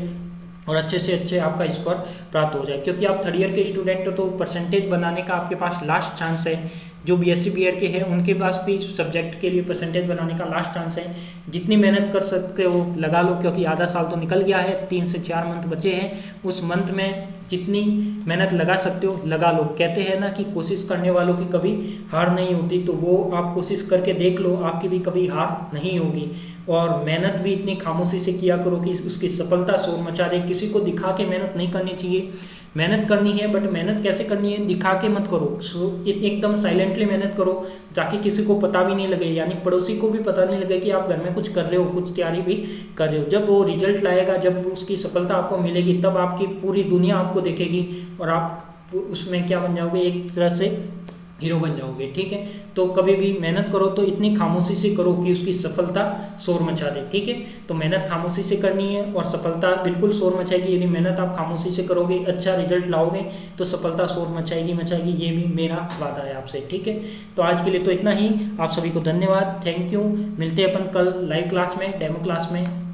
A: और अच्छे से अच्छे आपका स्कोर प्राप्त हो जाए। क्योंकि आप 3rd ईयर के स्टूडेंट हो तो परसेंटेज बनाने का आपके पास लास्ट चांस है। जो BSc BEd के हैं उनके पास भी सब्जेक्ट के लिए परसेंटेज बनाने का लास्ट चांस है। जितनी मेहनत कर सकते हो लगा लो, क्योंकि आधा साल तो निकल गया है, 3 से 4 मंथ बचे हैं। उस मंथ में जितनी मेहनत लगा सकते हो लगा लो। कहते हैं ना कि कोशिश करने वालों की कभी हार नहीं होती, तो वो आप कोशिश करके देख लो, आपकी भी कभी हार नहीं होगी। और मेहनत भी इतनी खामोशी से किया करो कि उसकी सफलता शोर मचा दे। किसी को दिखा के मेहनत नहीं करनी चाहिए, मेहनत करनी है बट मेहनत कैसे करनी है, दिखा के मत करो। एकदम साइलेंटली मेहनत करो ताकि किसी को पता भी नहीं लगे, यानी पड़ोसी को भी पता नहीं लगे कि आप घर में कुछ कर रहे हो, कुछ तैयारी भी कर रहे हो। जब वो रिजल्ट लाएगा, जब उसकी सफलता आपको मिलेगी, तब आपकी पूरी दुनिया आपको देखेगी और आप उसमें क्या बन जाओगे, एक तरह से हीरो बन जाओगे, ठीक है। तो कभी भी मेहनत करो तो इतनी खामोशी से करो कि उसकी सफलता शोर मचा दे, ठीक है। तो मेहनत खामोशी से करनी है और सफलता बिल्कुल शोर मचाएगी। यदि मेहनत आप खामोशी से करोगे, अच्छा रिजल्ट लाओगे तो सफलता शोर मचाएगी, ये भी मेरा वादा है आपसे, ठीक है। तो आज के लिए तो इतना ही। आप सभी को धन्यवाद, थैंक यू। मिलते हैं अपन कल लाइव क्लास में, डेमो क्लास में।